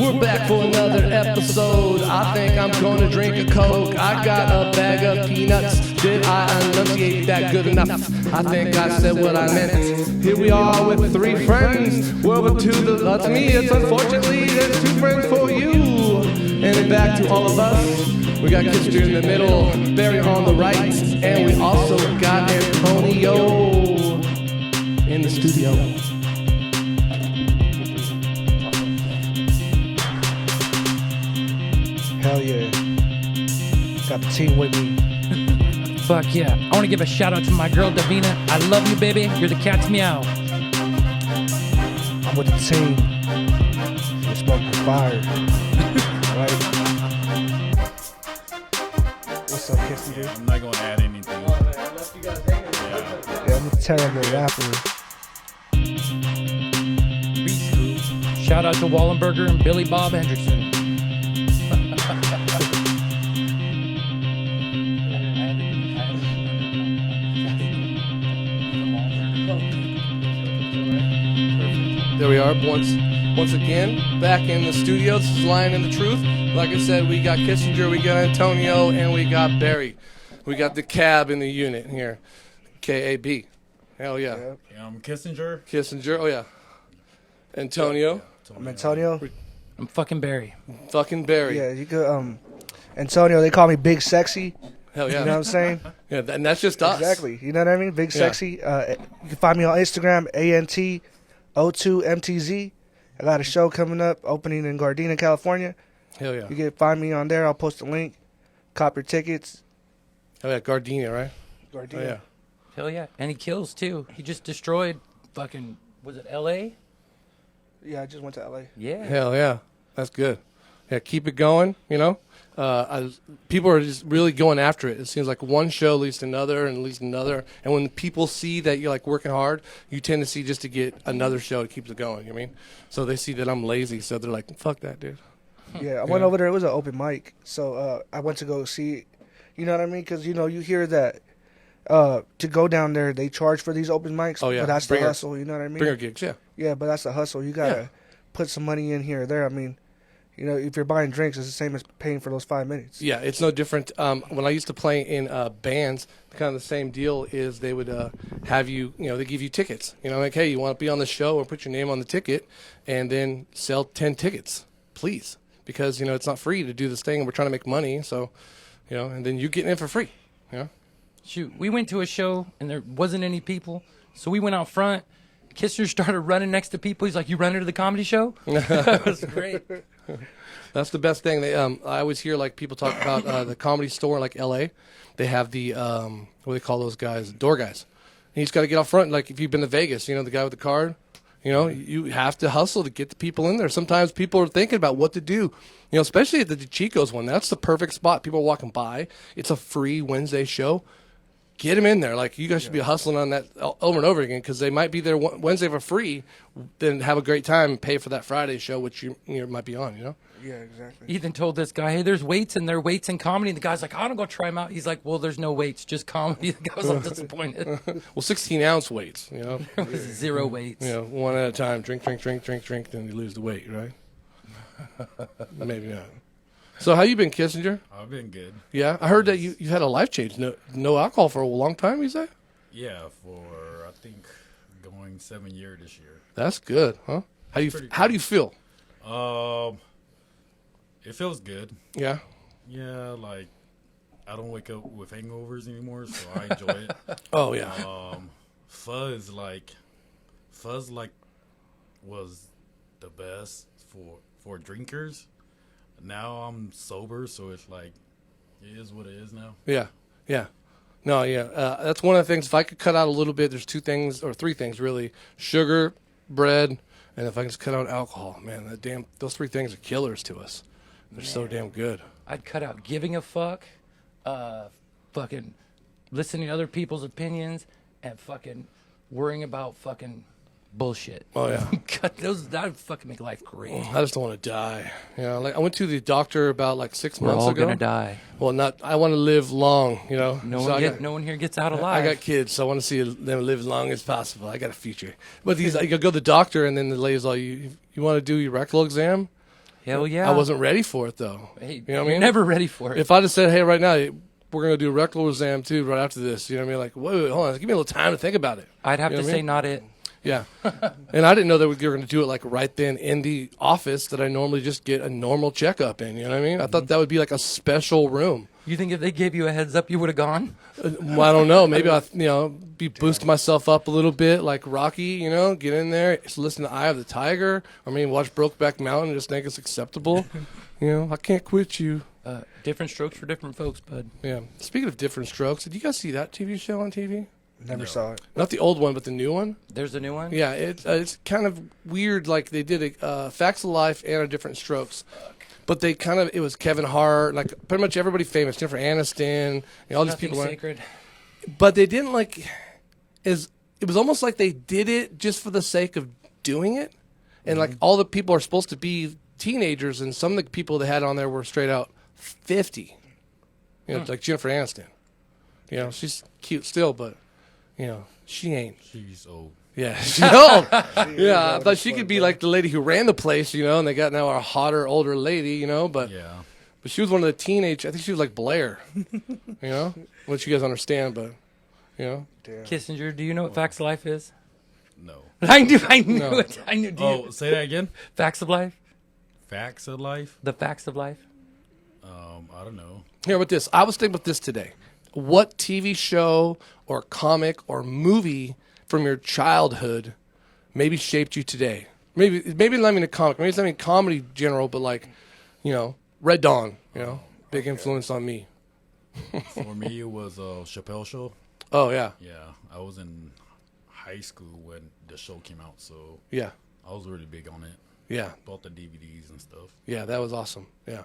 We're back for another episode. I think I'm gonna drink a Coke. I got a bag of peanuts. Did I enunciate that good enough? I think I said what I meant. Here we are with three friends. Well, but to me, it's unfortunately there's two friends for you. And back to all of us. We got Kissinger in the middle, Barry on the right, and we also got Antonio in the studio. Hell yeah. Got the team with me. Fuck yeah. I want to give a shout out to my girl, Davina. I love you, baby. You're the cat's meow. I'm with the team. We're smoking fire. Right? What's up, Kissinger? I'm not going to add anything. Yeah, I'm a terrible rapper. Shout out to Wallenberger and Billy Bob Hendrickson. There we are, once again, back in the studio. This is Lion and the Truth. Like I said, we got Kissinger, we got Antonio, and we got Barry. We got the cab in the unit here. K-A-B. Hell yeah. Yeah, I'm Kissinger. Kissinger, oh yeah. Antonio. I'm Antonio. I'm fucking Barry. Fucking Barry. Yeah, you could, Antonio, they call me Big Sexy. Hell yeah. You know what I'm saying? Yeah, and that's just us. Exactly. You know what I mean? Big Sexy. You can find me on Instagram, ANT02MTZ. I got a show coming up, opening in Gardena, California. Hell yeah. You can find me on there. I'll post a link. Cop your tickets. Oh yeah, Gardena, right? Gardena. Oh yeah. Hell yeah. And he kills too. He just destroyed fucking, was it L.A.? Yeah, I just went to L.A. Yeah. Hell yeah. That's good. Yeah, keep it going, you know? People are just really going after it. It seems like one show leads to another and leads to another. And when people see that you're like working hard, you tend to see just to get another show to keep it going, you know what I mean? So they see that I'm lazy, so they're like, fuck that, dude. Yeah, I went over there. It was an open mic. So I went to go see, you know what I mean? Because, you know, you hear that to go down there, they charge for these open mics. Oh, yeah. But that's Bring the her- hustle, you know what I mean? Bringer gigs, yeah. Yeah, but that's the hustle. You got to put some money in here or there. I mean, you know, if you're buying drinks, it's the same as paying for those 5 minutes. Yeah, it's no different. When I used to play in bands, kind of the same deal is they would have you, you know, they give you tickets. You know, like, hey, you want to be on the show or put your name on the ticket and then sell 10 tickets, please. Because, you know, it's not free to do this thing and we're trying to make money. So, you know, and then you're getting in for free, you know. Shoot, we went to a show and there wasn't any people. So we went out front. Kissinger started running next to people. He's like, you running to the comedy show? That was great. That's the best thing. They, I always hear like people talk about the comedy store in like L.A. They have the what do they call those guys? Door guys. And you just got to get out front. Like if you've been to Vegas, you know the guy with the card. You know you have to hustle to get the people in there. Sometimes people are thinking about what to do. You know, especially at the Chico's one. That's the perfect spot. People are walking by. It's a free Wednesday show. Get them in there. Like, you guys should be hustling on that over and over again because they might be there Wednesday for free, then have a great time and pay for that Friday show, which you might be on, you know? Yeah, exactly. Ethan told this guy, hey, there's weights and there are weights in comedy. And the guy's like, I don't go try them out. He's like, well, there's no weights, just comedy. The guy was all disappointed. Well, 16-ounce weights, you know? There was zero weights. You know, one at a time. Drink, then you lose the weight, right? Maybe not. So how you been, Kissinger? I've been good. Yeah, I heard that you had a life change. No alcohol for a long time, you say? Yeah, for I think going 7 years this year. That's good, huh? How do you feel? It feels good. Yeah. Yeah, like I don't wake up with hangovers anymore, so I enjoy it. Oh yeah. Fuzz was the best for drinkers. Now I'm sober, so it's like it is what it is now. Yeah. No, yeah. That's one of the things. If I could cut out a little bit, there's 2 things or 3 things really: sugar, bread, and if I can just cut out alcohol, man, those 3 things are killers to us. They're so damn good. I'd cut out giving a fuck, fucking listening to other people's opinions, and fucking worrying about fucking bullshit. Oh yeah. Cut those. That would fucking make life great. I just don't want to die. You know, like I went to the doctor about like 6 We're months all ago. gonna die. Well, I want to live long. You know, No one here gets out I alive. got kids, so I want to see them live as long as possible. I got a future. But you go to the doctor, and then the lady's like, "You want to do your rectal exam?" Hell yeah. I wasn't ready for it though. Hey, you know what I you're mean? never ready for it. If I just said, hey, right now we're gonna do rectal exam too, right after this, you know what I mean? Like, wait, hold on, give me a little time to think about it. I'd have You know to what I say mean? not it. Yeah, and I didn't know that we were going to do it like right then in the office that I normally just get a normal checkup in. You know what I mean? I thought that would be like a special room. You think if they gave you a heads up, you would have gone? I don't know. Maybe I, be boosting myself up a little bit, like Rocky. Get in there, just listen to Eye of the Tiger. I mean, watch Brokeback Mountain and just think it's acceptable. I can't quit you. Different strokes for different folks, bud. Yeah. Speaking of different strokes, did you guys see that TV show on TV? Never saw it. Not the old one, but the new one. There's a new one? Yeah, it's kind of weird. Like they did a Facts of Life and a Different Strokes, but it was Kevin Hart, like pretty much everybody famous, Jennifer Aniston, all these Nothing people. sacred. But they didn't it was almost like they did it just for the sake of doing it, and like all the people are supposed to be teenagers, and some of the people they had on there were straight out 50. Like Jennifer Aniston. She's cute still, but. She ain't. She's old. Yeah, she's old. Yeah, I thought she could be like the lady who ran the place, and they got now a hotter, older lady, but Yeah. but she was one of the teenage. I think she was like Blair, which you guys understand, but Damn. Kissinger, do you know what Facts of Life is? No. I knew No. it. I knew. Oh, say that again. Facts of Life? Facts of life. The Facts of Life? I don't know. here with this, I was thinking about this today. What TV show or comic or movie from your childhood maybe shaped you today? Maybe not even a comic. Maybe it's not even comedy general, but like, Red Dawn. Big influence on me. For me, it was Chappelle Show. Oh yeah, Yeah, I was in high school when the show came out, so yeah, I was really big on it. yeah, Bought the DVDs and stuff. yeah. That was awesome. Yeah.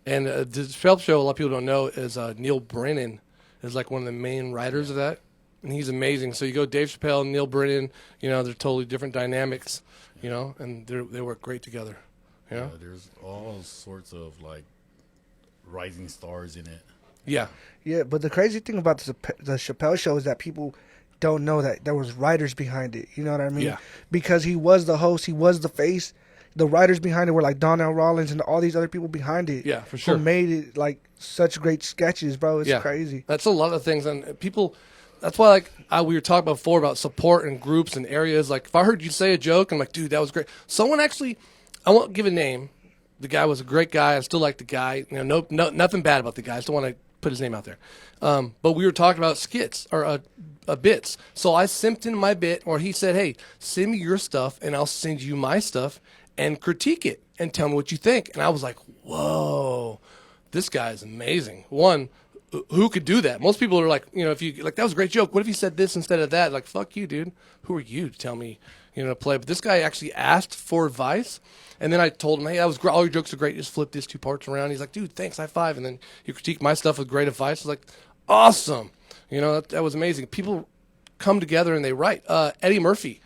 And the Phelps show, a lot of people don't know, is Neil Brennan is like one of the main writers of that, and he's amazing. So you go Dave Chappelle and Neil Brennan, they're totally different dynamics, and they work great together. Yeah, there's all sorts of like rising stars in it. Yeah, Yeah, but the crazy thing about the Chappelle show is that people don't know that there was writers behind it. You know what I mean? Yeah. Because he was the host, he was the face. The writers behind it were like Donnell Rawlins and all these other people behind it. Yeah, for sure. Who made it like such great sketches, bro. It's crazy. That's a lot of things, and people. That's why, we were talking before about support and groups and areas. Like, if I heard you say a joke, I'm like, dude, that was great. Someone actually, I won't give a name. The guy was a great guy. I still like the guy. No, nothing bad about the guy. I still want to put his name out there. But we were talking about skits or bits. So I simped in my bit, or he said, hey, send me your stuff, and I'll send you my stuff, and critique it and tell me what you think. And I was like, whoa, this guy is amazing. One, who could do that? Most people are like, if you like, that was a great joke. What if you said this instead of that? Like, fuck you, dude. Who are you to tell me, to play? But this guy actually asked for advice. And then I told him, hey, that was great. All your jokes are great. Just flip these two parts around. He's like, dude, thanks, high five. And then he critiqued my stuff with great advice. I was like, awesome. That was amazing. People come together and they write. Eddie Murphy.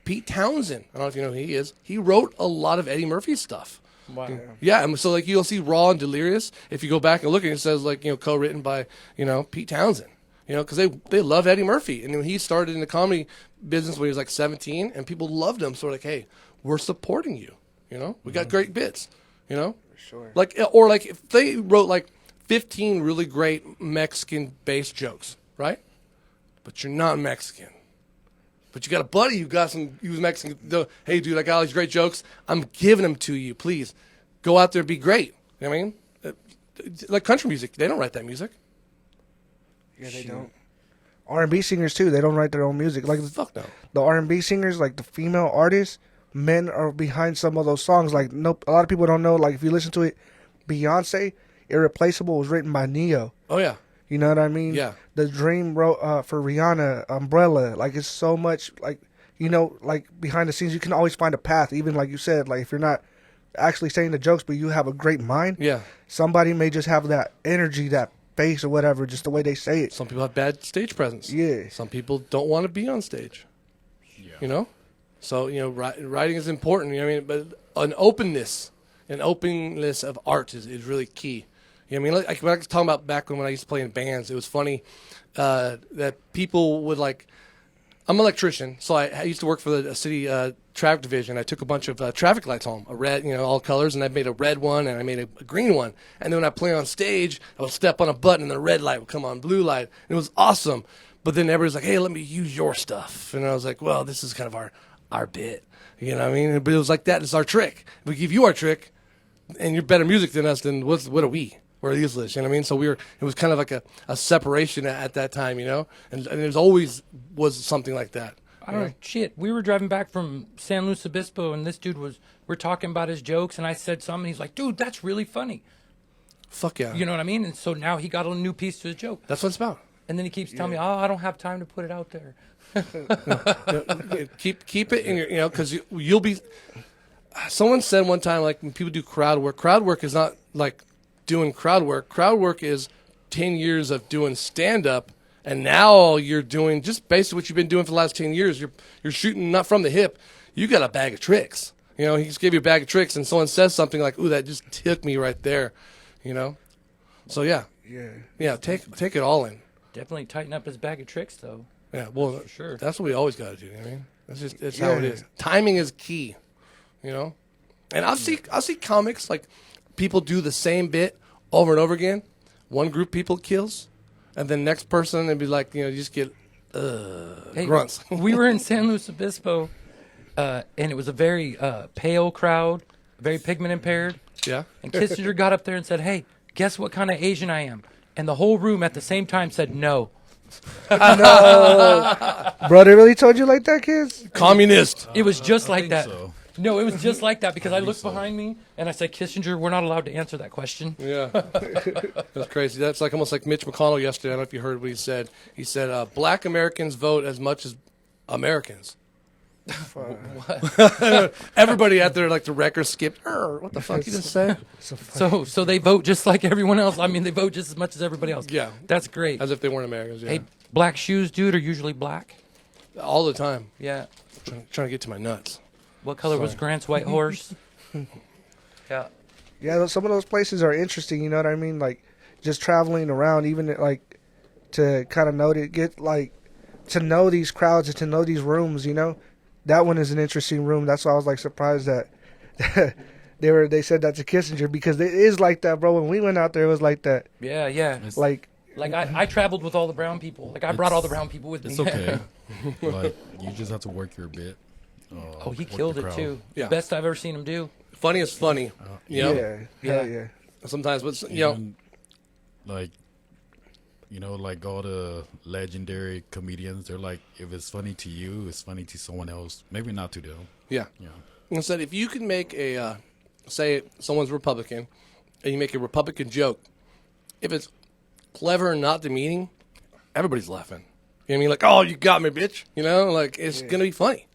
Pete Townsend, I don't know if you know who he is. He wrote a lot of Eddie Murphy's stuff. Wow. Yeah, and so you'll see Raw and Delirious. If you go back and look at it, it says co-written by Pete Townsend. Because they love Eddie Murphy, and when he started in the comedy business when he was like 17, and people loved him. So hey, we're supporting you. We got great bits. For sure. Like if they wrote 15 really great Mexican-based jokes, right? But you're not Mexican. But you got a buddy who was Mexican. Hey, dude, I got all these great jokes. I'm giving them to you. Please go out there and be great. You know what I mean? Like country music, they don't write that music. Yeah, they don't. R&B singers too. They don't write their own music. Fuck no. The R&B singers, like the female artists, men are behind some of those songs. A lot of people don't know. Like if you listen to it, Beyonce, "Irreplaceable" was written by Neo. Oh yeah. You know what I mean? Yeah. The Dream wrote for Rihanna, Umbrella. It's so much behind the scenes. You can always find a path. Even like you said, if you're not actually saying the jokes, but you have a great mind. Yeah. Somebody may just have that energy, that face or whatever, just the way they say it. Some people have bad stage presence. Yeah. Some people don't want to be on stage. Yeah. So writing is important. But an openness of art is really key. When I was talking about back when I used to play in bands, it was funny that people would I'm an electrician, so I used to work for the city traffic division. I took a bunch of traffic lights home, a red, all colors, and I made a red one and I made a green one. And then when I play on stage, I would step on a button and the red light would come on, blue light. And it was awesome. But then everybody's like, hey, let me use your stuff. And I was like, well, this is kind of our bit. You know what I mean? But it was like that. It's our trick. If we give you our trick and you're better music than us, then what are we? We're useless, you know what I mean? So it was kind of like a separation at that time, and there's always was something like that. I don't know. Shit, we were driving back from San Luis Obispo, and this dude we're talking about his jokes, and I said something, and he's like, dude, that's really funny. Fuck yeah. You know what I mean? And so now he got a new piece to his joke. That's what it's about. And then he keeps telling me, I don't have time to put it out there. Keep it in your, because you'll be, someone said one time, like, when people do crowd work is not like doing crowd work. Crowd work is 10 years of doing stand-up, and now you're doing just basically what you've been doing for the last 10 years. You're shooting not from the hip. You got a bag of tricks. He just gave you a bag of tricks, and someone says something like, ooh, that just took me right there, So, yeah. Yeah, take it all in. Definitely tighten up his bag of tricks, though. Yeah, well, for sure. That's what we always got to do, you know what I mean? It's how it is. Timing is key, And I'll see comics, like, people do the same bit over and over again. One group people kills, and then next person and be like, you just get grunts. We were in San Luis Obispo, and it was a very pale crowd, very pigment impaired. Yeah. And Kissinger got up there and said, hey, guess what kind of Asian I am? And the whole room at the same time said no. No. Bro, they really told you like that, kids? Communist. It was just like that. So. No, it was just like that because I looked behind me and I said, Kissinger, we're not allowed to answer that question. Yeah. That's crazy. That's like almost like Mitch McConnell yesterday. I don't know if you heard what he said. He said, black Americans vote as much as Americans. Everybody out there, like the record skipped. What the fuck you just say? So they vote just like everyone else. I mean, they vote just as much as everybody else. Yeah. That's great. As if they weren't Americans, yeah. Hey, black shoes, dude, are usually black. All the time. Yeah. Trying to get to my nuts. What color was Grant's white horse? Yeah. Yeah, some of those places are interesting, you know what I mean? Like, just traveling around, even, like, to kind of to know these crowds and to know these rooms, That one is an interesting room. That's why I was, like, surprised that they said that to Kissinger, because it is like that, bro. When we went out there, it was like that. Yeah, yeah. Like I traveled with all the brown people. Like, I brought all the brown people with me. It's okay. Like, you just have to work your bit. Oh, he killed it, too. Yeah. Best I've ever seen him do. Funny is funny. Yeah. Sometimes, but, Even, like all the legendary comedians, they're like, if it's funny to you, it's funny to someone else. Maybe not to them. Yeah. And said, if you can make say someone's Republican, and you make a Republican joke, if it's clever and not demeaning, everybody's laughing. You know what I mean? Like, oh, you got me, bitch. Like, it's going to be funny.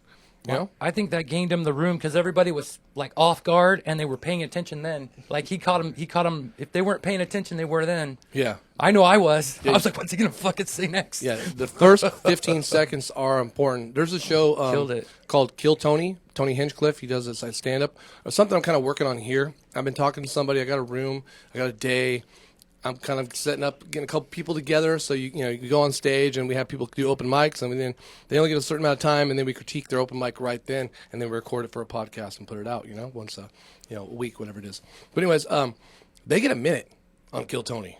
I think that gained him the room because everybody was like off guard and they were paying attention then. Like he caught him. If they weren't paying attention, they were then. Yeah. I know I was. I was like, what's he going to fucking say next? Yeah. The first 15 seconds are important. There's a show called Kill Tony. Tony Hinchcliffe. He does this stand-up. Something I'm kind of working on here. I've been talking to somebody. I got a room. I got a day. I'm kind of setting up, getting a couple people together. So you go on stage and we have people do open mics, and then they only get a certain amount of time, and then we critique their open mic right then, and then we record it for a podcast and put it out. Once a week, whatever it is. But anyways, they get a minute on Kill Tony.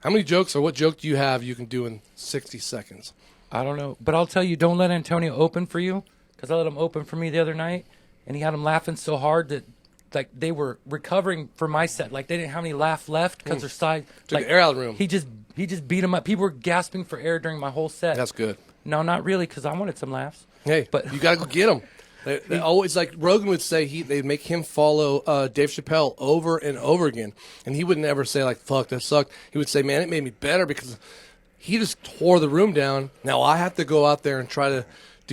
How many jokes or what joke do you have you can do in 60 seconds? I don't know, but I'll tell you, don't let Antonio open for you because I let him open for me the other night, and he had him laughing so hard that. Like they were recovering from my set, like they didn't have any laugh left because their side took the air out of the room. He just beat them up. People were gasping for air during my whole set. That's good. No, not really, because I wanted some laughs. Hey, but you gotta go get them. They always, like Rogan would say, they make him follow Dave Chappelle over and over again, and he would never say like "fuck, that sucked." He would say, "Man, it made me better because he just tore the room down. Now I have to go out there and try to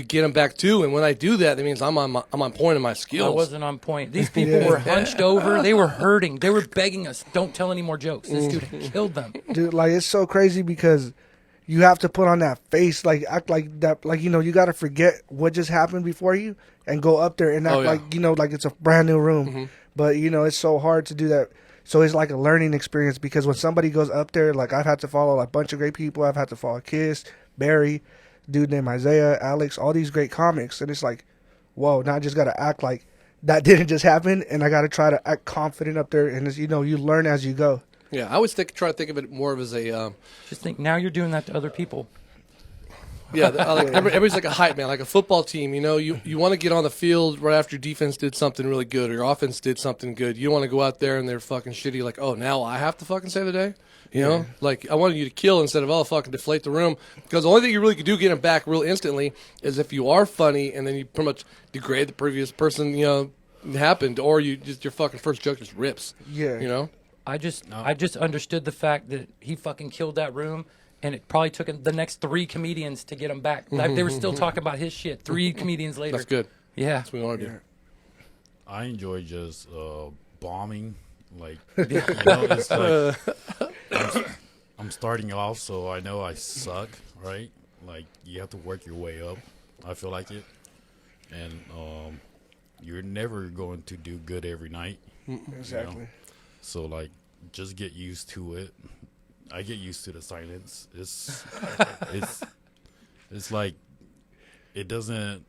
get him back too, and when I do that, that means I'm on point in my skills." I wasn't on point. These people were hunched over. They were hurting. They were begging us, "Don't tell any more jokes." This dude killed them. Dude, like it's so crazy because you have to put on that face, like act like that, like you got to forget what just happened before you and go up there and act like it's a brand new room. Mm-hmm. But it's so hard to do that. So it's like a learning experience because when somebody goes up there, like I've had to follow a bunch of great people. I've had to follow Kiss, Barry. dude named Isaiah, Alex, all these great comics, and it's like, whoa, now I just got to act like that didn't just happen, and I got to try to act confident up there, and it's, you know, you learn as you go. Yeah, I always try to think of it more of as a Just think, now you're doing that to other people. yeah, everybody's like a hype man, like a football team. You know, you want to get on the field right after your defense did something really good or your offense did something good. You don't want to go out there and they're fucking shitty. Like, oh, now I have to fucking save the day. You know, like I wanted you to kill instead of fucking deflate the room. Because the only thing you really could do get them back real instantly is if you are funny and then you pretty much degrade the previous person. You know, it happened, or you just your fucking first joke just rips. Yeah. You know. I just understood the fact that he fucking killed that room, and it probably took the next 3 comedians to get him back. Like, they were still talking about his shit 3 comedians later. That's good. Yeah. That's what we want to do. I enjoy just bombing. Like, you know, it's like I'm starting off, so I know I suck, right? Like, you have to work your way up. I feel like it, and you're never going to do good every night. Exactly. You know? So, like, just get used to it. I get used to the silence. It's like it doesn't.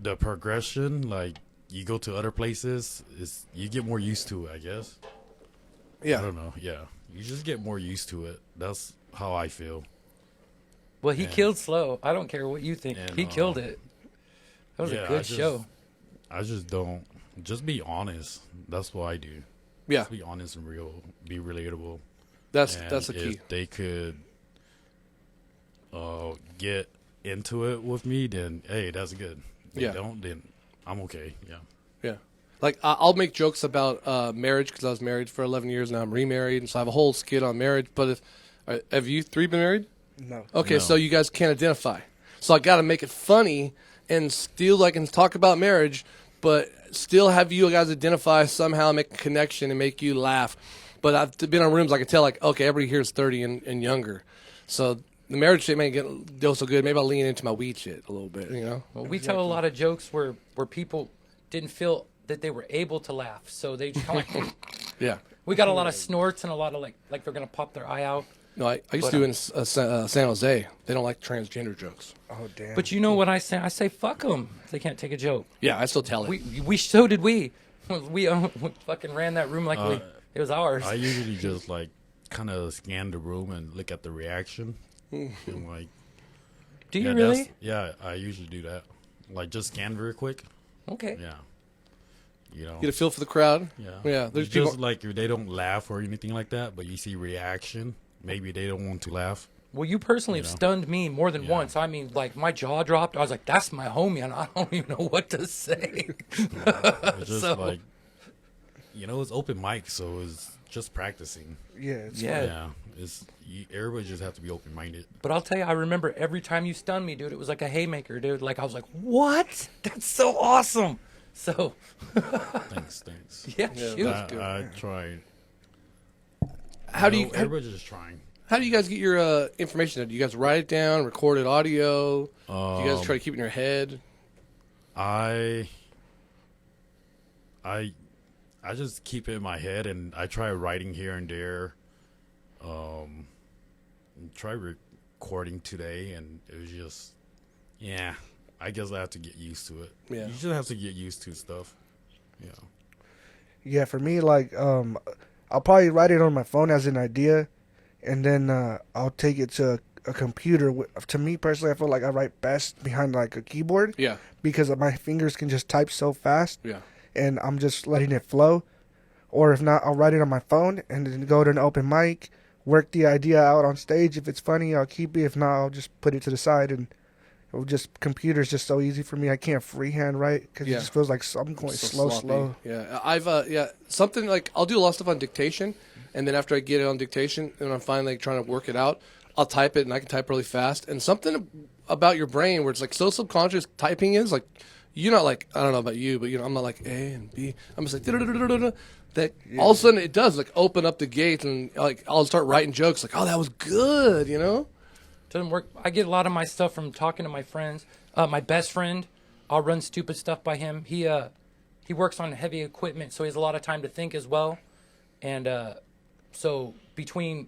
The progression, like you go to other places, is you get more used to it. I guess. Yeah. I don't know. Yeah, you just get more used to it. That's how I feel. Well, he killed slow. I don't care what you think. And, He killed it. That was a good show. I just don't. Just be honest. That's what I do. Yeah. Just be honest and real. Be relatable. That's And the key. If they could get into it with me, then hey, that's good. If Yeah. they don't, then I'm okay. Yeah. Yeah. Like, I'll make jokes about marriage because I was married for 11 years. Now I'm remarried, and so I have a whole skit on marriage. But have you 3 been married? No. Okay, No. so you guys can't identify. So I got to make it funny and still, like, and talk about marriage, but still have you guys identify somehow, make a connection, and make you laugh. But I've been in rooms I can tell, like, okay, everybody here is 30 and younger. So the marriage shit may go so good. Maybe I'll lean into my weed shit a little bit, you know? Well, we tell a lot of jokes where people didn't feel that they were able to laugh, so they just kind of like, Yeah. we got a lot of snorts and a lot of like they're gonna pop their eye out. No, I used to do in San Jose. They don't like transgender jokes. Oh damn. But you know what I say? I say fuck them if they can't take a joke. Yeah, I still tell it. We so did we. We fucking ran that room like it was ours. I usually just like kind of scan the room and look at the reaction. And like, Do you yeah, really? yeah, I usually do that. Like just scan very quick. Okay. Yeah. You know. Get a feel for the crowd. Yeah. Yeah. There's It's just people. like if they don't laugh or anything like that, but you see reaction, maybe they don't want to laugh. Well, you personally have stunned me more than Yeah. once. I mean, like my jaw dropped. I was like, "That's my homie," and I don't even know what to say. It's just So- like, you know, it's open mic, so it's just practicing. yeah. It's Yeah. Yeah. Everybody just have to be open minded. But I'll tell you, I remember every time you stunned me, dude. It was like a haymaker, dude. Like I was like, "What? That's so awesome!" So Thanks. yeah, shoot. I tried. How do you Everybody's just trying. how do you guys get your information? Do you guys write it down, record it audio? Do you guys try to keep it in your head? I just keep it in my head, and I try writing here and there. Try recording today, and it was just, yeah. I guess I have to get used to it. Yeah. You just have to get used to stuff. Yeah. Yeah, for me, like, I'll probably write it on my phone as an idea, and then I'll take it to a computer. To me personally, I feel like I write best behind like a keyboard. Yeah. Because my fingers can just type so fast. Yeah. And I'm just letting it flow. Or if not, I'll write it on my phone and then go to an open mic, work the idea out on stage. If it's funny, I'll keep it. If not, I'll just put it to the side. And computer's just so easy for me. I can't freehand write because Yeah. it just feels like I'm going So sloppy. slow. Yeah, I've something like I'll do a lot of stuff on dictation, and then after I get it on dictation, and I'm finally trying to work it out, I'll type it, and I can type really fast. And something about your brain where it's like so subconscious typing is like you're not like I don't know about you, but you know I'm not like A and B. I'm just like da-da-da-da-da-da. That all of a sudden it does like open up the gate, and like I'll start writing jokes like oh that was good, you know. Doesn't work. I get a lot of my stuff from talking to my friends. My best friend, I'll run stupid stuff by him. He works on heavy equipment, so he has a lot of time to think as well. And so between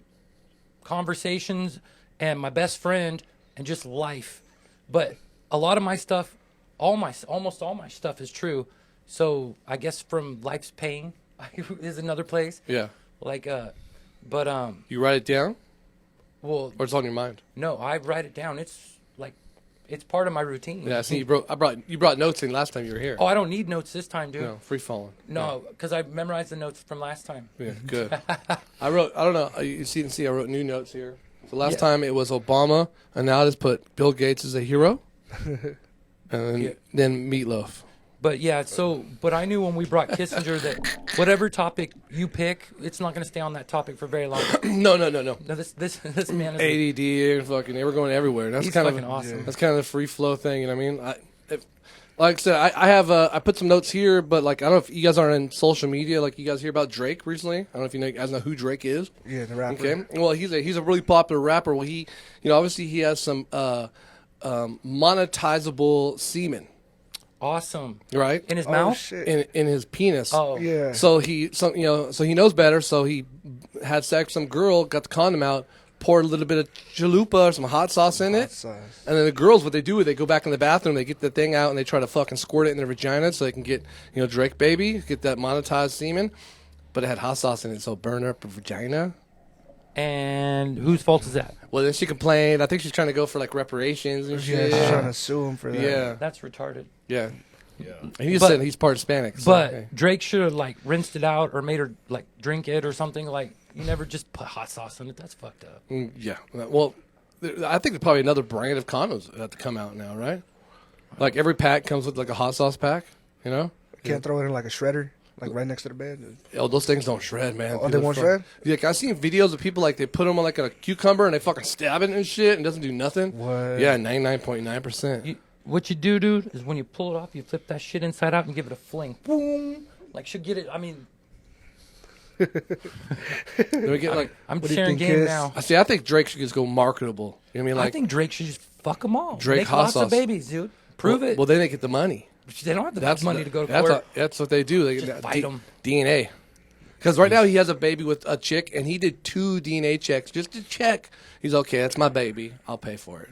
conversations and my best friend, and just life. But a lot of my stuff, almost all my stuff is true. So I guess from life's pain is another place. Yeah. Like, You write it down, well, or it's on your mind? no, I write it down. It's like, it's part of my routine. Yeah. See, you brought notes in last time you were here. Oh, I don't need notes this time, dude. No, free falling. No, because I memorized the notes from last time. Yeah, good. I don't know. You see, I wrote new notes here. So last Yeah. time it was Obama, and now I just put Bill Gates as a hero, and then Meatloaf. But yeah, but I knew when we brought Kissinger that whatever topic you pick, it's not going to stay on that topic for very long. No. No, this man is ADD and fucking, they were going everywhere. That's He's kind fucking of awesome. That's kind of the free flow thing. You know what I mean? Like I said, I have I put some notes here, but like I don't know if you guys are in social media. Like you guys hear about Drake recently. I don't know if you guys know who Drake is. Yeah, the rapper. Okay. Well, he's a really popular rapper. Well, obviously he has some monetizable semen, awesome. right? In his Oh mouth? shit. In his penis. Oh. Yeah. So he knows better. So he had sex with some girl, got the condom out, poured a little bit of chalupa or some hot sauce in it. Sauce. And then the girls, what they do is they go back in the bathroom, they get the thing out, and they try to fucking squirt it in their vagina so they can get, Drake baby, get that monetized semen. But it had hot sauce in it, so burn up her vagina. And whose fault is that? Well, then she complained. I think she's trying to go for like reparations and Yeah, shit. she's trying to sue him for that. Yeah, That's retarded. yeah. Yeah. And he just But- said he's part Hispanic. So, But hey. Drake should have like rinsed it out or made her like drink it or something. Like you never just put hot sauce in it. That's fucked up. Yeah. Well, I think there's probably another brand of condoms that have to come out now, right? Like every pack comes with like a hot sauce pack, you know? Can't throw it in like a shredder, like right next to the bed. Oh, those things don't shred, man. Oh, they won't shred? Like I've seen videos of people like they put them on like a cucumber and they fucking stab it and shit and it doesn't do nothing. What? Yeah, 99.9%. What you do, dude, is when you pull it off, you flip that shit inside out and give it a fling. Boom. Like she'll get it. I mean, Then we get like. I'm What do you sharing think, game Kiss? now. I see. I think Drake should just go marketable. You know what I mean? Like I think Drake should just fuck them all. Drake Make hot lots sauce. of babies, dude. Prove it. Well, then they get the money. They don't have the money to go to that's court. that's what they do. They Just fight 'em. DNA. Because right now he has a baby with a chick, and he did 2 DNA checks just to check. He's okay. That's my baby. I'll pay for it.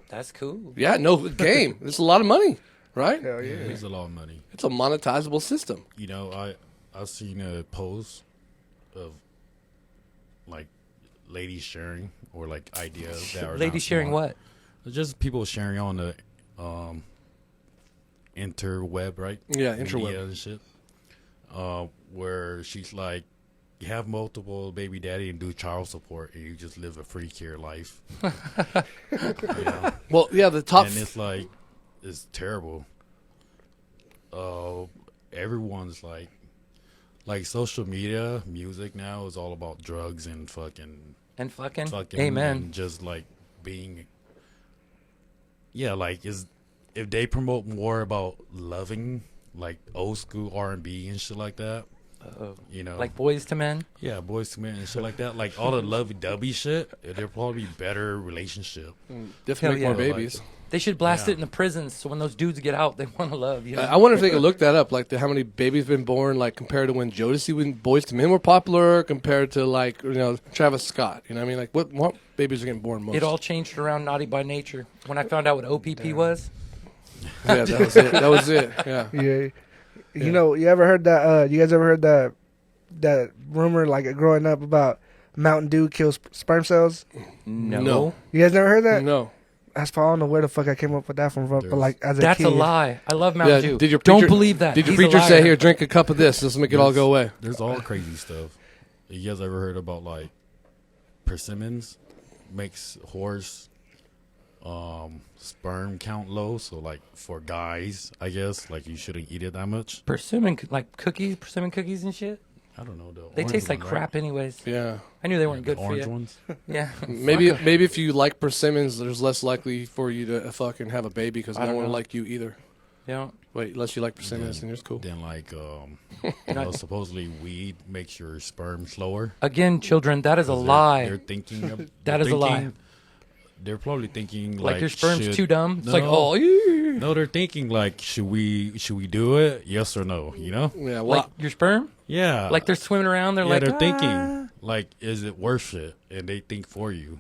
That's cool. Yeah, no game. It's a lot of money, right? Hell Yeah, yeah. it's a lot of money. It's a monetizable system. You know, I've seen a post of like ladies sharing or like ideas that are Lady not sharing smart. what? Just people sharing on the interweb, right? Yeah, Media interweb. and shit. Where she's like, you have multiple baby daddy and do child support, and you just live a free care life. You know? Well, yeah, the top. And it's like, it's terrible. Everyone's like social media, music now is all about drugs and fucking, And fucking. fucking, Amen. and just like being. Yeah, like if they promote more about loving, like old school R&B and shit like that, you know, Like Boys to Men. yeah, boys to men and shit like that, like all the lovey-dovey shit, there'll probably be better relationship. Definitely Hell make more yeah. babies. They should blast Yeah. it in the prisons so when those dudes get out, they want to love. You know? I wonder if they could look that up, like how many babies been born, like compared to when Jodeci, when Boys to Men were popular, compared to like Travis Scott. You know what I mean? Like what babies are getting born most? It all changed around Naughty by Nature. When I found out what OPP was, Yeah, that was it. That was it. Yeah. Yeah. You know, you ever heard that? You guys ever heard that rumor, like growing up, about Mountain Dew kills sperm cells? No. You guys never heard that? No. That's I don't know where the fuck I came up with that from, but like as a That's kid. a lie. I love Mountain Dew. Did your Don't preacher- believe that. Did your He's a preacher say, liar. "Here, drink a cup of this. This will make it all go away"? There's all crazy stuff. You guys ever heard about like persimmons makes horse sperm count low? So like for guys, I guess like you shouldn't eat it that much. Persimmon, like cookies, persimmon cookies and shit. I don't know though. They taste like crap anyways. Yeah. I knew they weren't good for Orange you. ones. Yeah. Maybe if you like persimmons, there's less likely for you to fucking have a baby because I no don't one will know. like you either. Yeah. Wait, unless you like persimmons, then it's cool. Then like you know, supposedly weed makes your sperm slower. Again, children, that is a They're lie. thinking of, That is a lie. They're probably thinking Like your sperm's should- too dumb. It's No. like, oh, yeah. No, they're thinking like, should we do it? Yes or no? You know? Yeah. Well, Like your sperm? Yeah. Like they're swimming around. They're yeah, like, they're "Ah." thinking like, is it worth it? And they think for you.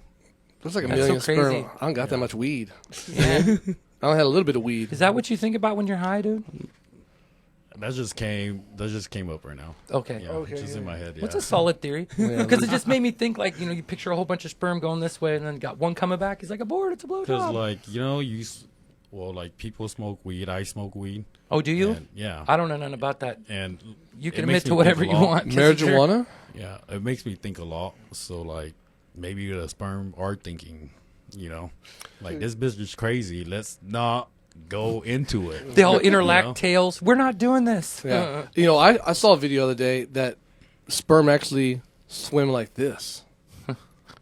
That's like a That's million so crazy. sperm. I don't got that much weed. Yeah. I only had a little bit of weed. Is that what you think about when you're high, dude? That just came up right now. Okay. Yeah, Okay, just yeah. in my head. Yeah. What's a solid theory? Because it just made me think, like, you picture a whole bunch of sperm going this way and then got one coming back. He's like, abort, it's a Because blowjob. like like people smoke weed. I smoke weed. Oh, do you? And, yeah. I don't know nothing about that. And You it can makes admit to me whatever think you a lot. want. Kissinger. Marijuana? Yeah, it makes me think a lot. So like maybe the sperm are thinking, like this bitch is crazy. Let's not go into it. They all interlac know? tails. We're not doing this. Yeah. I saw a video the other day that sperm actually swim like this.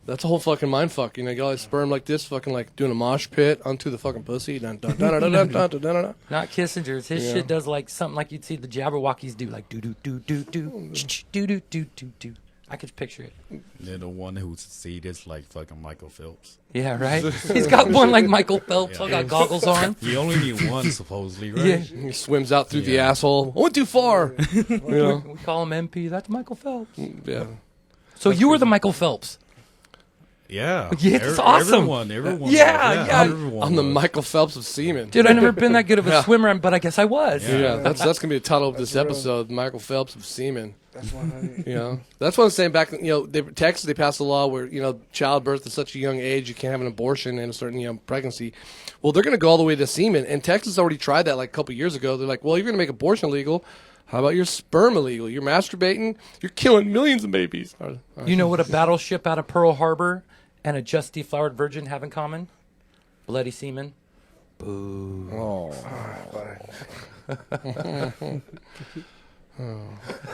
That's a whole fucking mind fuck. You got all this sperm like this, fucking like doing a mosh pit onto the fucking pussy. Dun, dun, dun, dun, dun, dun, dun, dun, dun. Not Kissinger's. His Yeah. shit does like something like you'd see the Jabberwockies do, like do do do do do do do do do do. I could picture it. They're the one who see this like fucking Michael Phelps. Yeah, right. He's got one like Michael Phelps. I got goggles on. You only need one supposedly, right? Yeah. He swims out through the Yeah. asshole. I went too far. We call him MP. That's Michael Phelps. Yeah. So you were the Michael Phelps. Yeah. Yeah, it's awesome. Everyone. Yeah, yeah. Everyone I'm the was. Michael Phelps of semen. Dude, I've never been that good of a swimmer, but I guess I was. Yeah, that's gonna be the title of this episode, Michael Phelps of semen. That's 100. That's what I'm saying. Back, Texas, they passed a law where childbirth at such a young age you can't have an abortion in a certain pregnancy. Well, they're gonna go all the way to semen, and Texas already tried that like a couple years ago. They're like, well, you're gonna make abortion illegal. How about your sperm illegal? You're masturbating. You're killing millions of babies. You know what a battleship out of Pearl Harbor and a just deflowered virgin have in common? Bloody semen. Boo. Oh.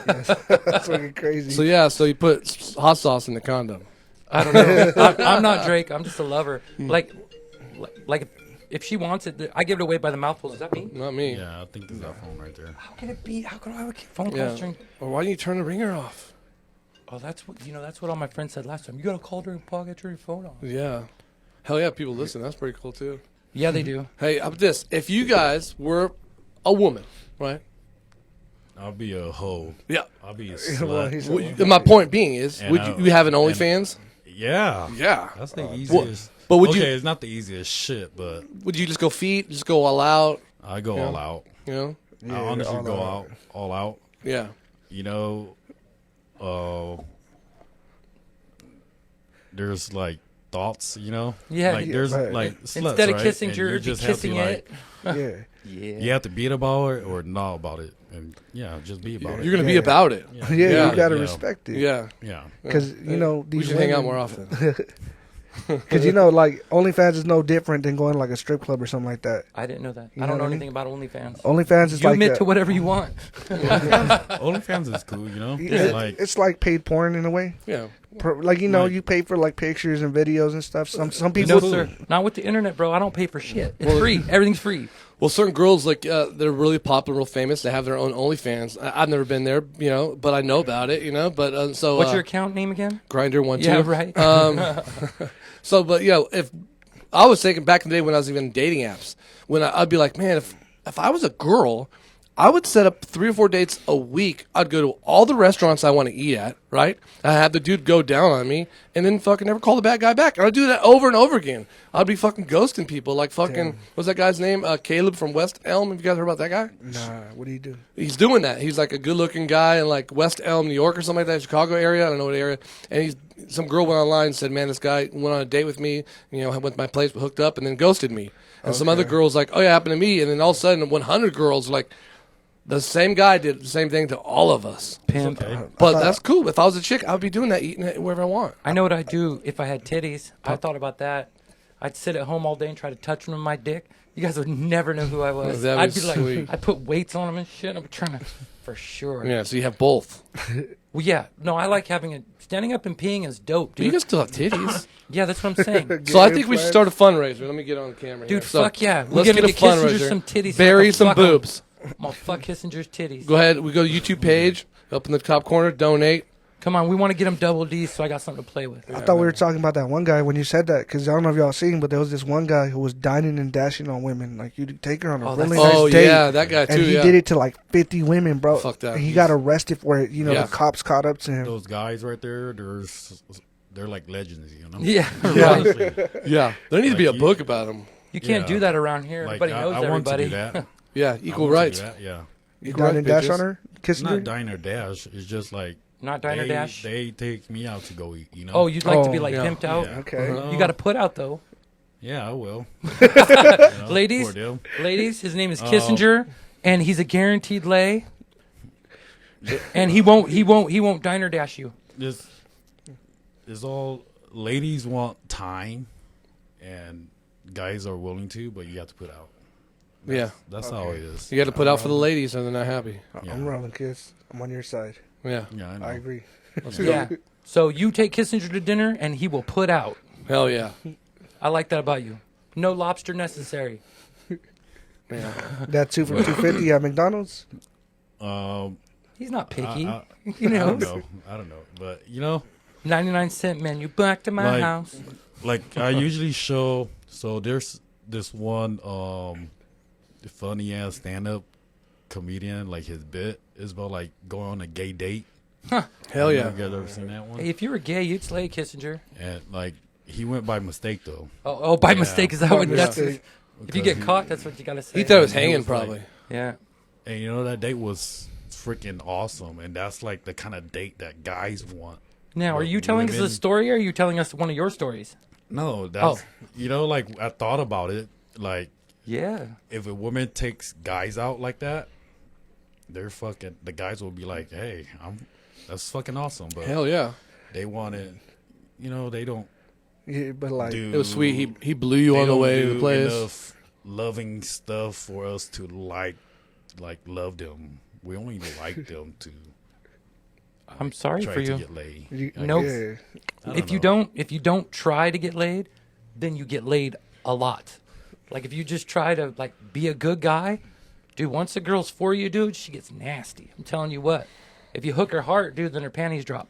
That's fucking crazy. So you put hot sauce in the condom. I don't know. I'm not Drake. I'm just a lover. Like if she wants it, I give it away by the mouthfuls. Is that me? Not me. Yeah, I think there's that phone right there. How can it be? How can I have a phone call Yeah. string? Or why didn't you turn the ringer off? Oh, that's what all my friends said last time. You got to call during pocket, turn your phone off. Yeah. Hell yeah, people listen. That's pretty cool too. Yeah, they do. Hey, how about this? If you guys were a woman, right? I'll be a hoe. Yeah. I'll be a Well, slut. he's My point being is, And would you have an and- OnlyFans? Yeah. Yeah. That's the easiest. But would okay, you it's not the easiest shit, but would you just go feet, just go all out? I go all out. You know? Yeah, I honestly all go out. out all out. Yeah. There's like thoughts, Yeah, like yeah, there's right. like sluts, Instead of right? kissing And George, you're just have to, kissing like, it. Yeah. Yeah. You have to be about it or not about it, and just be about it. You're gonna be Yeah. about it. Yeah, Yeah. you gotta Yeah. respect it. Yeah. Yeah. Because, We these should hang out women- more often. Because, like, OnlyFans is no different than going, like, a strip club or something like that. I didn't know that. You I don't know know what I mean? anything about OnlyFans. OnlyFans is You like admit a- to whatever you want. OnlyFans is cool, it's like paid porn in a way. Yeah. Like, Right. you pay for, like, pictures and videos and stuff. Some people No, do. sir. Not with the internet, bro. I don't pay for shit. It's free. Everything's free. Well, certain girls like they're really popular, real famous. They have their own OnlyFans. I've never been there, but I know about it, But so What's your account name again? Grinder 1 2? Yeah, right. So, but if I was thinking back in the day when I was even dating apps, when I'd be like, man, if I was a girl, I would set up 3 or 4 dates a week. I'd go to all the restaurants I want to eat at, right? I have the dude go down on me and then fucking never call the bad guy back. And I'd do that over and over again. I'd be fucking ghosting people like fucking, Damn. what's that guy's name? Caleb from West Elm. Have you guys heard about that guy? Nah, what do you do? He's doing that. He's like a good-looking guy in like West Elm, New York, or something like that, Chicago area. I don't know what area. And some girl went online and said, "Man, this guy went on a date with me. Went to my place, hooked up, and then ghosted me." And some other girls like, "Oh yeah, it happened to me." And then all of a sudden, 100 girls like, the same guy did the same thing to all of us. Pimp. Okay. But that's cool. If I was a chick, I'd be doing that, eating it wherever I want. I know what I'd do if I had titties. I thought about that. I'd sit at home all day and try to touch them with my dick. You guys would never know who I was. That'd I'd be be like, sweet. I'd put weights on them and shit. I'm trying to, for sure. Yeah, so you have both. Well, yeah. No, I like having it. Standing up and peeing is dope, You dude. can still have titties. Yeah, that's what I'm saying. So I think we should start a fundraiser. Let me get on the camera here. Dude, So, fuck yeah. We're Let's gonna get a get Kissinger fundraiser. some titties. Bury Fuck some 'em. boobs. I'm gonna fuck Kissinger's titties. Go ahead. We go to YouTube page. Up in the top corner, donate. Come on, we want to get them double D's, so I got something to play with. I thought we were talking about that one guy when you said that, because I don't know if y'all seen, but there was this one guy who was dining and dashing on women. Like, you take her on a Oh, really that's- nice Oh date. yeah, that guy too. And he yeah. did it to like 50 women, bro. Fuck that. And he got arrested for it. Yeah. The cops caught up to him. Those guys right there, they're like legends, you know. Yeah, Yeah. right. Yeah, there needs to be a Like book about them. You can't Yeah. do that around here. Like, Everybody knows I want to everybody. do that. Yeah, I equal want to rights. do that, yeah. You Equal dine rights, and dash bitches. on her, kissing her. Not dine or dash. It's just like Not diner they, dash. They take me out to go eat. You know. Oh, you'd like to be Oh, like yeah. pimped out. Yeah. Okay. You got to put out though, Yeah, I will. You know, Ladies? poor deal. ladies. His name is Oh. Kissinger, and he's a guaranteed lay. And he won't diner dash you. This is all. Ladies want time, and guys are willing to, but you have to put out. Yeah, That's how it is. you got to put out for the ladies, or they're not happy. Yeah. I'm rolling, kiss. I'm on your side. Yeah, Yeah, I know. I agree. Yeah. So you take Kissinger to dinner, and he will put out. hell yeah. I like that about you. No lobster necessary. Yeah. That 2 for $2.50 at McDonald's. He's not picky. I you know, I don't know, but you know, 99-cent menu back to my Like- house. like I usually show. So there's this one funny ass stand up comedian. Like his bit is about like going on a gay date. Hell yeah. You guys ever seen that one? Hey, if you were gay, you'd slay Kissinger. And like he went by mistake though. Oh, by Yeah. mistake is that what? By That's mistake. if you get caught, that's what you gotta say. He thought it was It hanging, was like- probably. Yeah. And you know that date was freaking awesome, and that's like the kind of date that guys want. Now, are you telling us a Women- story, or are you telling us one of your stories? No, that's you know, like I thought about it. Like Yeah. if a woman takes guys out like that, they're fucking. The guys will be like, "Hey, that's fucking awesome," but Hell yeah. they want it. You know, they don't Yeah, but like, do. It was sweet. He blew you they on the don't way to do the place. enough loving stuff for us to like love them. We only like them to I'm sorry try for to you. get laid. Nope. yeah. I If you know. don't try to get laid, then you get laid a lot. Like if you just try to like be a good guy, dude, once a girl's for you, dude, she gets nasty. I'm telling you what. If you hook her heart, dude, then her panties drop.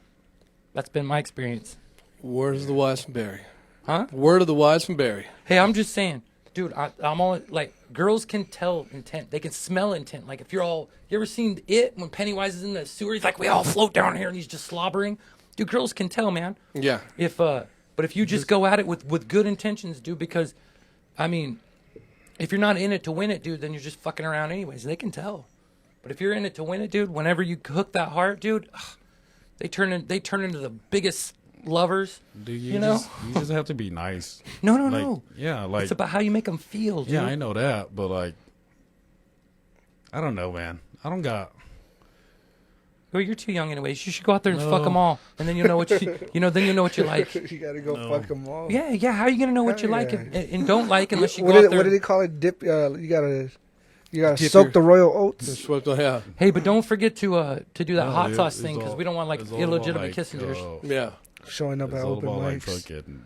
That's been my experience. Words of the wise from Barry. Huh? Word of the wise from Barry. Hey, I'm just saying, dude, I'm all like, girls can tell intent. They can smell intent. Like if you ever seen It when Pennywise is in the sewer? He's like, we all float down here and he's just slobbering. Dude, girls can tell, man. Yeah. But if you just go at it with good intentions, dude, because, I mean, if you're not in it to win it, dude, then you're just fucking around anyways. They can tell. But if you're in it to win it, dude, whenever you hook that heart, dude, they turn into the biggest lovers. Dude, you know? you just have to be nice. No, Like, yeah, like it's about how you make them feel, dude. yeah, I know that, but like, I don't know, man. I don't got. Well, you're too young anyways. You should go out there and No. fuck them all, and then you'll know what then you know what you like. You gotta go No. fuck them all. Yeah. How are you gonna know what you Hell like yeah. and don't like unless you What go did, out there? what did they call it? Dip. You gotta Dip soak your- the royal oats. Swept on, yeah. Hey, but don't forget to do that No, hot it- sauce it's thing because all- we don't want like it's all illegitimate about, like, Kissingers. Yeah. Showing up It's at all open about like mics. fucking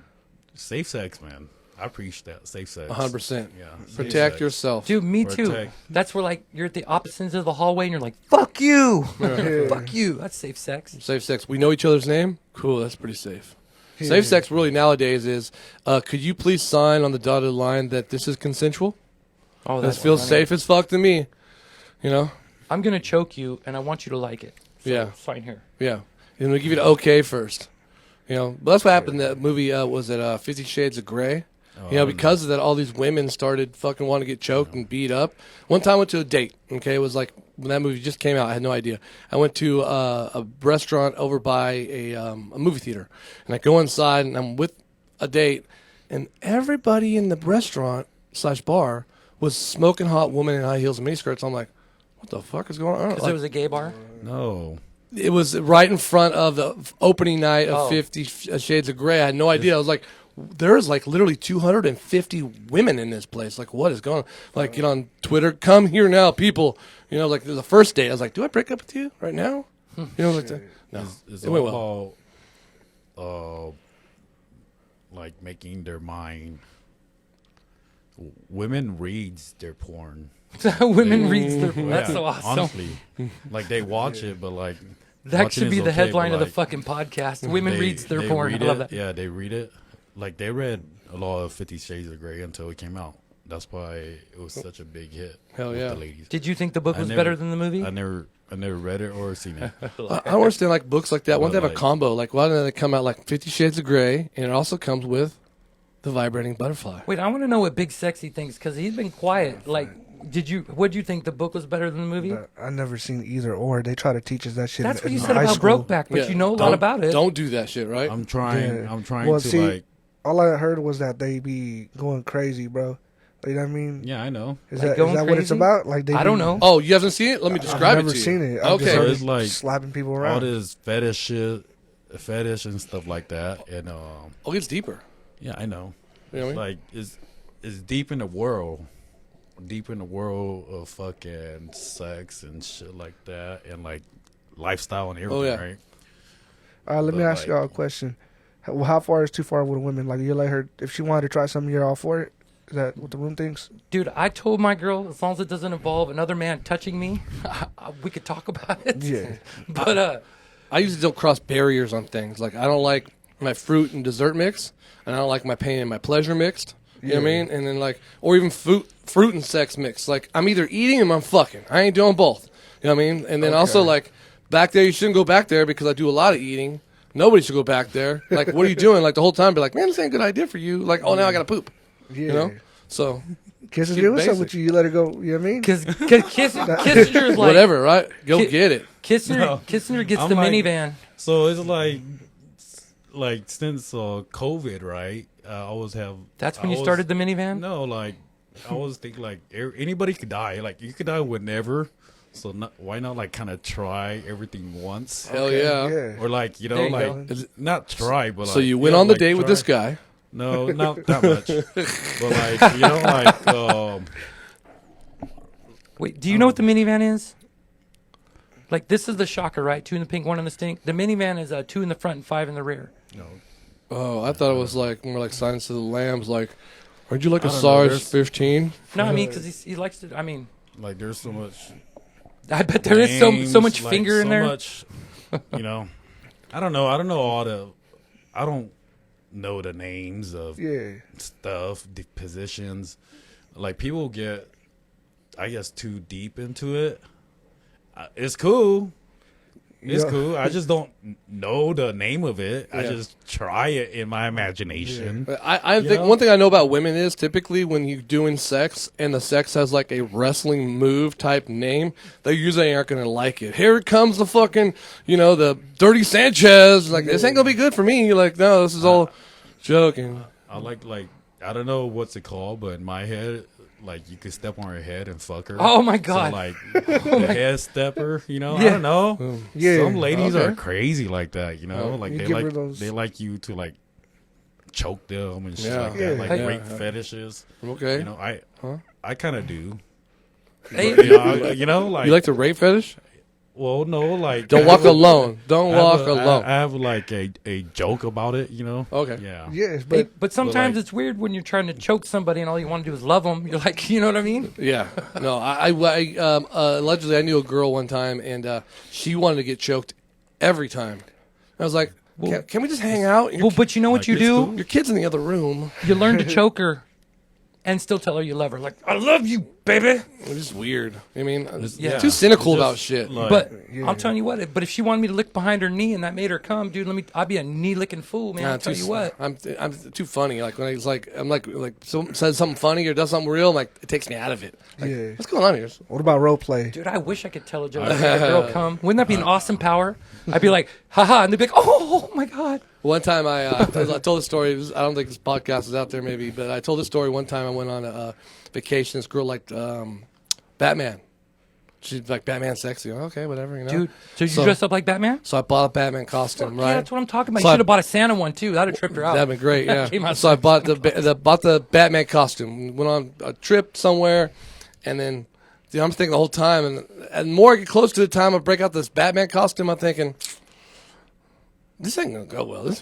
safe sex, man. I preach that safe sex. 100%. Yeah. safe Protect sex. yourself. Dude, me too. Protect. That's where like you're at the opposite ends of the hallway and you're like, "Fuck you, Yeah. fuck you." That's safe sex. Safe sex. We know each other's name? Cool, that's pretty safe. Yeah. Safe sex really nowadays is, could you please sign on the dotted line that this is consensual? Oh, This feels safe as fuck to me. You know? I'm gonna choke you, and I want you to like it. So, Yeah. sign here. Yeah. And we give you the okay first. You know? But that's what happened in that movie, was it 50 Shades of Grey? Oh, You know, because of that, all these women started fucking wanting to get choked and beat up. One time I went to a date, okay? It was like when that movie just came out, I had no idea. I went to a restaurant over by a movie theater. And I go inside, and I'm with a date, and everybody in the restaurant/bar was smoking hot woman in high heels and miniskirts. I'm like, what the fuck is going on? Because Like, it was a gay bar. No. it was right in front of the opening night of Oh. 50 Shades of Grey. I had no idea. I was like, there's like literally 250 women in this place. Like, what is going on? Like, get on Twitter, come here now, people. You know, like the first date, I was like, do I break up with you right now? You know, like, no. It's It went well. all about like making their mind. Women reads their porn. Women reads their. That's Yeah, so awesome. Honestly, like they watch it, but like That watching should be is the okay, headline but, of the like, fucking podcast. Women they- reads their they porn. I read love it. that. Yeah, they read it. Like they read a lot of 50 Shades of Grey until it came out. That's why it was such a big hit. Hell with yeah. the ladies. Did you think the book I was never- better than the movie? I never read it or seen it. I don't understand like books like that. Why don't they have a Like- combo? Like why don't they come out like 50 Shades of Grey, and it also comes with the vibrating butterfly? Wait, I want to know what Big Sexy thinks because he's been quiet. Like, what did you think the book was better than the movie? I never seen either or. They try to teach us that shit. That's in, what you in said high about school. Brokeback, but Yeah. you know a lot Don't- about it. Don't do that shit, right? I'm trying. Yeah. I'm trying Well, to see, like. All I heard was that they be going crazy, bro. You know what I mean? Yeah, I know. Is Like that going what it's crazy? about? Like they I don't be- know. Oh, you haven't seen it? Let me describe I've it never to you. seen it. I've Okay. just So heard it's like slapping people all around. this fetish and stuff like that, and Oh, it's deeper. yeah, I know. You know what I mean? Like it's deep in the world, of fucking sex and shit like that, and like lifestyle and everything, Oh, yeah. right? Let me But, ask y'all a question. How far is too far with a woman? Like you let her, if she wanted to try something, you're all for it. Is that what the room thinks? Dude, I told my girl as long as it doesn't involve another man touching me, we could talk about it. Yeah. But I usually don't cross barriers on things. Like I don't like my fruit and dessert mix, and I don't like my pain and my pleasure mixed. You know what I Yeah. mean? And then like, or even fruit and sex mixed. Like I'm either eating or I'm fucking. I ain't doing both. You know what I mean? And then also Okay. like back there, you shouldn't go back there because I do a lot of eating. Nobody should go back there. Like, what are you doing? Like the whole time, be like, man, this ain't a good idea for you. Like, oh, now I gotta poop. Yeah. You know? So Kissinger, Keep what's up basic. with you? You let her go. You know what I mean? because Kissinger is like whatever, right? Go Ki- get it. Kissinger gets I'm the like- minivan. So it's like since COVID, right? I always have. That's when I you always- started the minivan. No, like I always think like anybody could die. Like you could die whenever. So why not like kind of try everything once? Hell yeah. Yeah. Or like There you like go. not try, but So like, you went yeah, on the like, date with try. this guy. No, not that much. But like Wait, do you know what the minivan is? Like this is the shocker, right? 2 in the pink, 1 in the stink. The minivan is 2 in the front and 5 in the rear. no. Oh, I thought it was like more like Silence of the Lambs. Like, aren't you like a I don't know, Sarge there's- 15? No, I mean because he likes to. I mean, Like there's so much. I bet there is so much like, finger in so there. Much, I don't know. I don't know all the. I don't know the names of Yeah. stuff, the positions. Like people get, I guess, too deep into it. It's cool. It's Yeah. cool. I just don't know the name of it. I Yeah. just try it in my imagination. I think know? one thing I know about women is typically when you're doing sex and the sex has like a wrestling move type name, they usually aren't going to like it. Here comes the fucking, the Dirty Sanchez. Like, this ain't going to be good for me. You're like, no, this is all joking. I like I don't know what's it called, but in my head, like you could step on her head and fuck her. Oh my God. So like the head stepper, I Yeah. don't know. Yeah. Some ladies Okay. are crazy like that, like You they give her like those- they like you to like choke them and shit Yeah. like Yeah. that, like Yeah. rape fetishes. Okay. I kind of do. Hey, Like You like the rape fetish? well, no, like Don't walk alone. Don't I have walk a- alone. I have like a joke about it, Okay. Yeah. Yes, Hey, but but sometimes like- it's weird when you're trying to choke somebody and all you want to do is love them. You're like, you know what I mean? Yeah. No, allegedly I knew a girl one time and she wanted to get choked every time. I was like, can we just hang out? Well, but you know what Like, you it's do? cool. Your kid's in the other room. You learn to choke her and still tell her you love her. Like, I love you, baby. It's just weird. I mean, Yeah. too cynical It's about just, shit. like- But Yeah. I'm telling you what. But if she wanted me to lick behind her knee and that made her come, dude, I'd be a knee licking fool, man. Nah, I'll tell you what. I'm too funny. Like when I'm like someone says something funny or does something real, I'm like it takes me out of it. Like, Yeah. what's going on here? what about role play? Dude, I wish I could tell a joke and make a girl come. Wouldn't that be an awesome power? I'd be like, haha, and they'd be like, oh my God. One time I told the story. I don't think this podcast is out there, maybe, but I told the story one time. I went on a vacation. This girl liked Batman. She's like Batman sexy. Okay, whatever, Dude, so you So- dressed up like Batman? So I bought a Batman costume, Yeah, right? that's what I'm talking about. So You I- should have bought a Santa one too. That'd have tripped her out. That'd been great, yeah. Came out So I bought the Batman costume. Went on a trip somewhere, and then I'm thinking the whole time, and the more I get close to the time I break out this Batman costume, I'm thinking, this ain't gonna go well.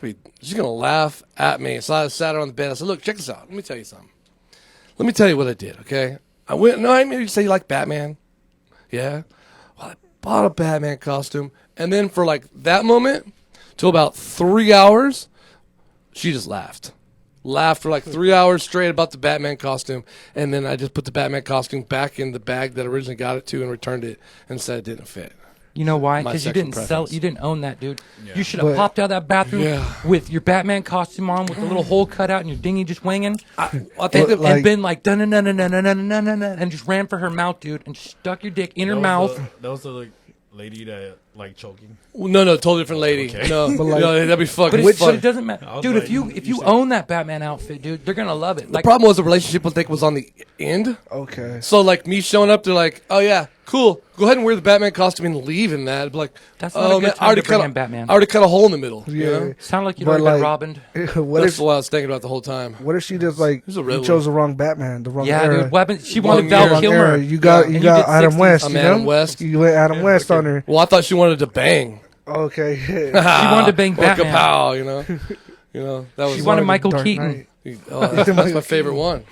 She's gonna laugh at me. So I sat her on the bed. I said, look, check this out. Let me tell you something. Let me tell you what I did, okay? I went, no, I mean, you say you like Batman. Yeah. Well, I bought a Batman costume, and then for like that moment, till about 3 hours, she just laughed. laughed for like 3 hours straight about the Batman costume, and then I just put the Batman costume back in the bag that I originally got it to and returned it and said it didn't fit. You know why? My Because you sexual didn't preference. You didn't own that, dude. Yeah. You should have popped out of that bathroom Yeah. with your Batman costume on, with the little hole cut out and your dinghy just winging, I think and, that, and been like dun dun dun dun dun dun dun dun and just ran for her mouth, dude, and stuck your dick in her mouth. That was the like, lady that like choking. no, totally different lady. Okay. No, But, like- no, that'd be fucking But funny. it doesn't matter, I was dude. like, if you you said- own that Batman outfit, dude, they're gonna love it. The Like, problem was the relationship I think was on the end. Okay. So like me showing up, they're like, "Oh yeah, cool. Go ahead and wear the Batman costume and leave in that." But like, That's not a good man, time to bring in Batman. I already cut a hole in the middle. You Yeah. know? sound like you'd But, already been like- robbed. what That's if what I was thinking about the whole time. what if she just like Who's a you real chose the wrong Batman, the wrong Yeah, era? dude. Weapon. She Wrong wanted era. Val Wrong Kilmer. era. You got And you you got did Adam 60s. West. I'm you Adam know? West. You went Adam West on her. Well, I thought she wanted to bang. Okay. She wanted to bang Or Batman. kapow, you know, that was She wanted Michael Dark Keaton. Knight. that's my favorite one.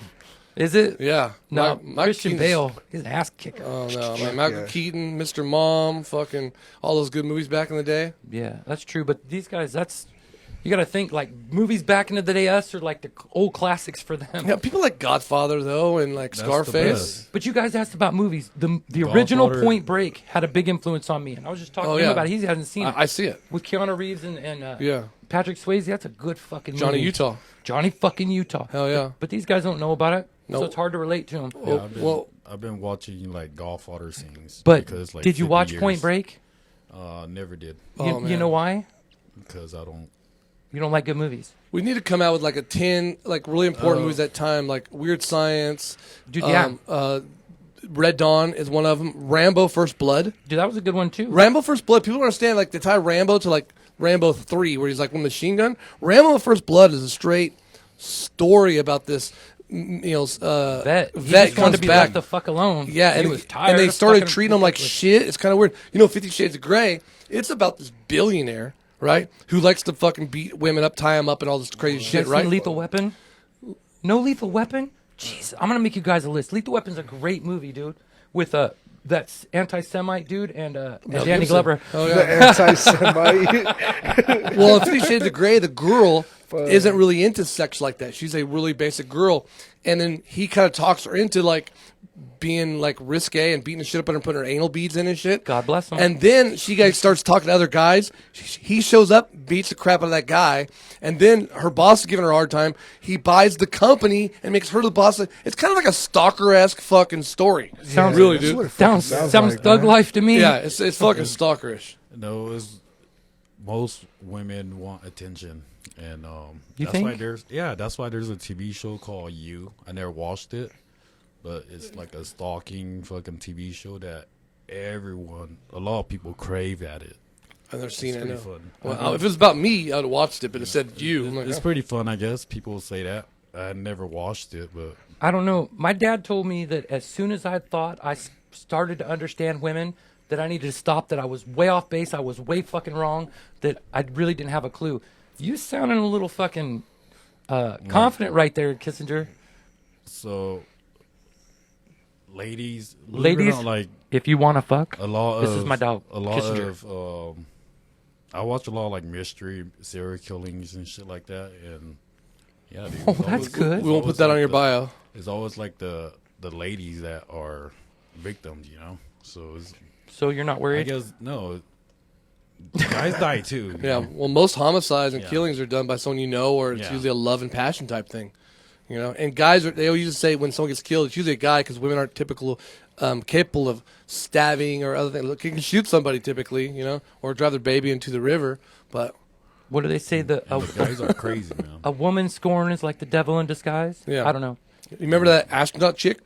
Is it? Yeah, No, Michael Christian Keaton's- Bale. He's an ass kicker. Oh no, man, Michael yeah. Keaton, Mr. Mom, fucking all those good movies back in the day. Yeah, that's true. But these guys, you got to think like movies back in the day. Us are like the old classics for them. Yeah, people like Godfather though, and like That's the Scarface. best. But you guys asked about movies. The original Godfather. Point Break had a big influence on me, and I was just talking Oh, to him yeah. about it. He hasn't seen it. I see it. With Keanu Reeves and Yeah, Patrick Swayze. That's a good fucking Johnny movie. Utah. Johnny fucking Utah. Hell yeah. But these guys don't know about it, so Nope. it's hard to relate to them. Yeah, I've been, well- I've been watching like Godfather scenes. But because, like, did you 50 watch years. Point Break? Never did Oh, You man. know why? because I don't. You don't like good movies. We need to come out with like a 10 like really important movies at time, like Weird Science. Dude, yeah. Red Dawn is one of them. Rambo: First Blood. Dude, that was a good one too. Rambo: First Blood. People don't understand like they tie Rambo to like Rambo 3, where he's like with a machine gun. Rambo: First Blood is a straight story about this. Vet. He vet just wanted comes to be back. left the fuck alone. Yeah, he and, was tired. and they of started fucking treating him like ridiculous. shit. It's kind of weird. 50 Shades of Grey, it's about this billionaire, right, who likes to fucking beat women up, tie them up, and all this crazy You shit, guys right? seen Lethal Weapon? No Lethal Weapon? Jeez, I'm gonna make you guys a list. Lethal Weapon's a great movie, dude. With that anti-Semite dude and Danny Gibson. Glover. Oh, The yeah. anti-Semite. Well, in 50 Shades of Grey, the girl isn't really into sex like that. She's a really basic girl. And then he kind of talks her into, like, being, like, risque and beating the shit up on her and putting her anal beads in and shit. God bless him. And then she guys starts talking to other guys. He shows up, beats the crap out of that guy. And then her boss is giving her a hard time. He buys the company and makes her the boss. It's kind of like a stalker-esque fucking story. Sounds really, That's dude. what it fucking sounds like, thug man. life to me. Yeah, it's fucking stalkerish. No, it's most women want attention, and You that's why think? that's why there's a TV show called You. I never watched it, but it's like a stalking fucking TV show that a lot of people crave at it. I've never seen it. pretty No. fun. Well, if it was about me, I would have watched it, but it said you. I'm like, It's pretty fun, I guess. People say that. I never watched it, but I don't know. My dad told me that as soon as I thought started to understand women, that I needed to stop, that I was way off base, I was way fucking wrong, that I really didn't have a clue. You sounding a little fucking confident right there, Kissinger. so ladies, believe it or Ladies, not, like if you want to fuck, a lot this of is my dog, a lot Kissinger. of I watch a lot of like mystery serial killings and shit like that, and yeah, dude, Oh, it's that's always- good. we won't put that on your bio. It's always like the ladies that are victims, you know. So it's, So you're not I worried? guess no, guys die too. you Yeah, know? well, most homicides and Yeah. killings are done by someone you know, or it's Yeah. usually a love and passion type thing. You know, and guys, they always used to say when someone gets killed, it's usually a guy because women aren't capable of stabbing or other things. Look, you can shoot somebody typically, you know, or drive their baby into the river. But What do they say? And the guys are crazy, man. A woman scorned is like the devil in disguise? Yeah. I don't know. you remember that astronaut chick?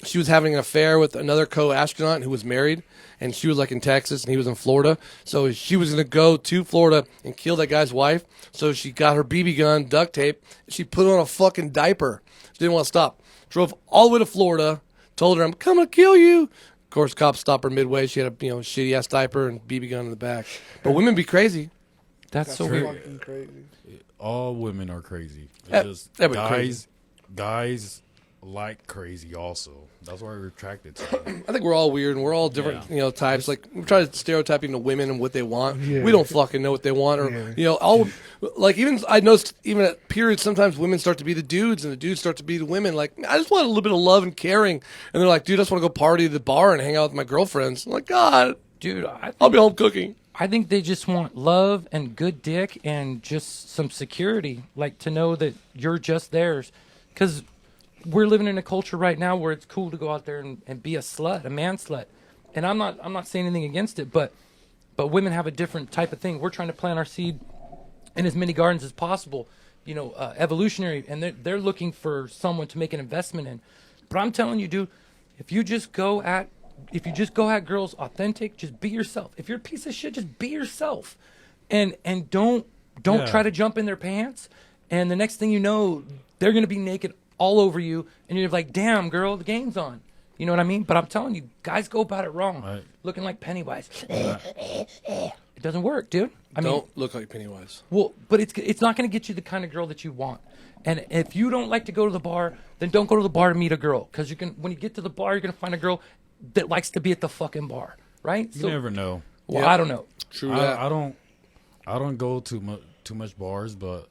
She was having an affair with another co-astronaut who was married, and she was like in Texas and he was in Florida. So she was going to go to Florida and kill that guy's wife. So she got her BB gun, duct tape. She put on a fucking diaper. She didn't want to stop. Drove all the way to Florida. Told her, "I'm coming to kill you." Of course, cops stopped her midway. She had a shitty ass diaper and BB gun in the back. But women be crazy. That's so That's weird. fucking crazy. All women are crazy. It's just everybody guys like crazy also. That's why we're attracted to them. I think we're all weird and we're all different, Yeah. types. Like we try to stereotype into women and what they want. Yeah. We don't fucking know what they want, or even I noticed even at periods sometimes women start to be the dudes and the dudes start to be the women. Like I just want a little bit of love and caring, and they're like, dude, I just want to go party at the bar and hang out with my girlfriends. I'm like, God, Dude, I'll be home cooking. I think they just want love and good dick and just some security, like to know that you're just theirs. Because we're living in a culture right now where it's cool to go out there and be a slut, a man slut. And I'm not saying anything against it, but women have a different type of thing. We're trying to plant our seed in as many gardens as possible, evolutionary, and they're looking for someone to make an investment in. But I'm telling you, dude, if you just go at girls authentic, just be yourself. If you're a piece of shit, just be yourself, and don't try to jump in their pants. And the next thing you know, they're gonna be naked all over you, and you're like, damn, girl, the game's on. You know what I mean? But I'm telling you, guys go about it wrong, Right. looking like Pennywise. It doesn't work, dude. I mean, Don't look like Pennywise. well, but it's not going to get you the kind of girl that you want. And if you don't like to go to the bar, then don't go to the bar to meet a girl. Because when you get to the bar, you're going to find a girl that likes to be at the fucking bar, right? You never know. Well, Yeah. I don't know. True that. I don't go too much bars, but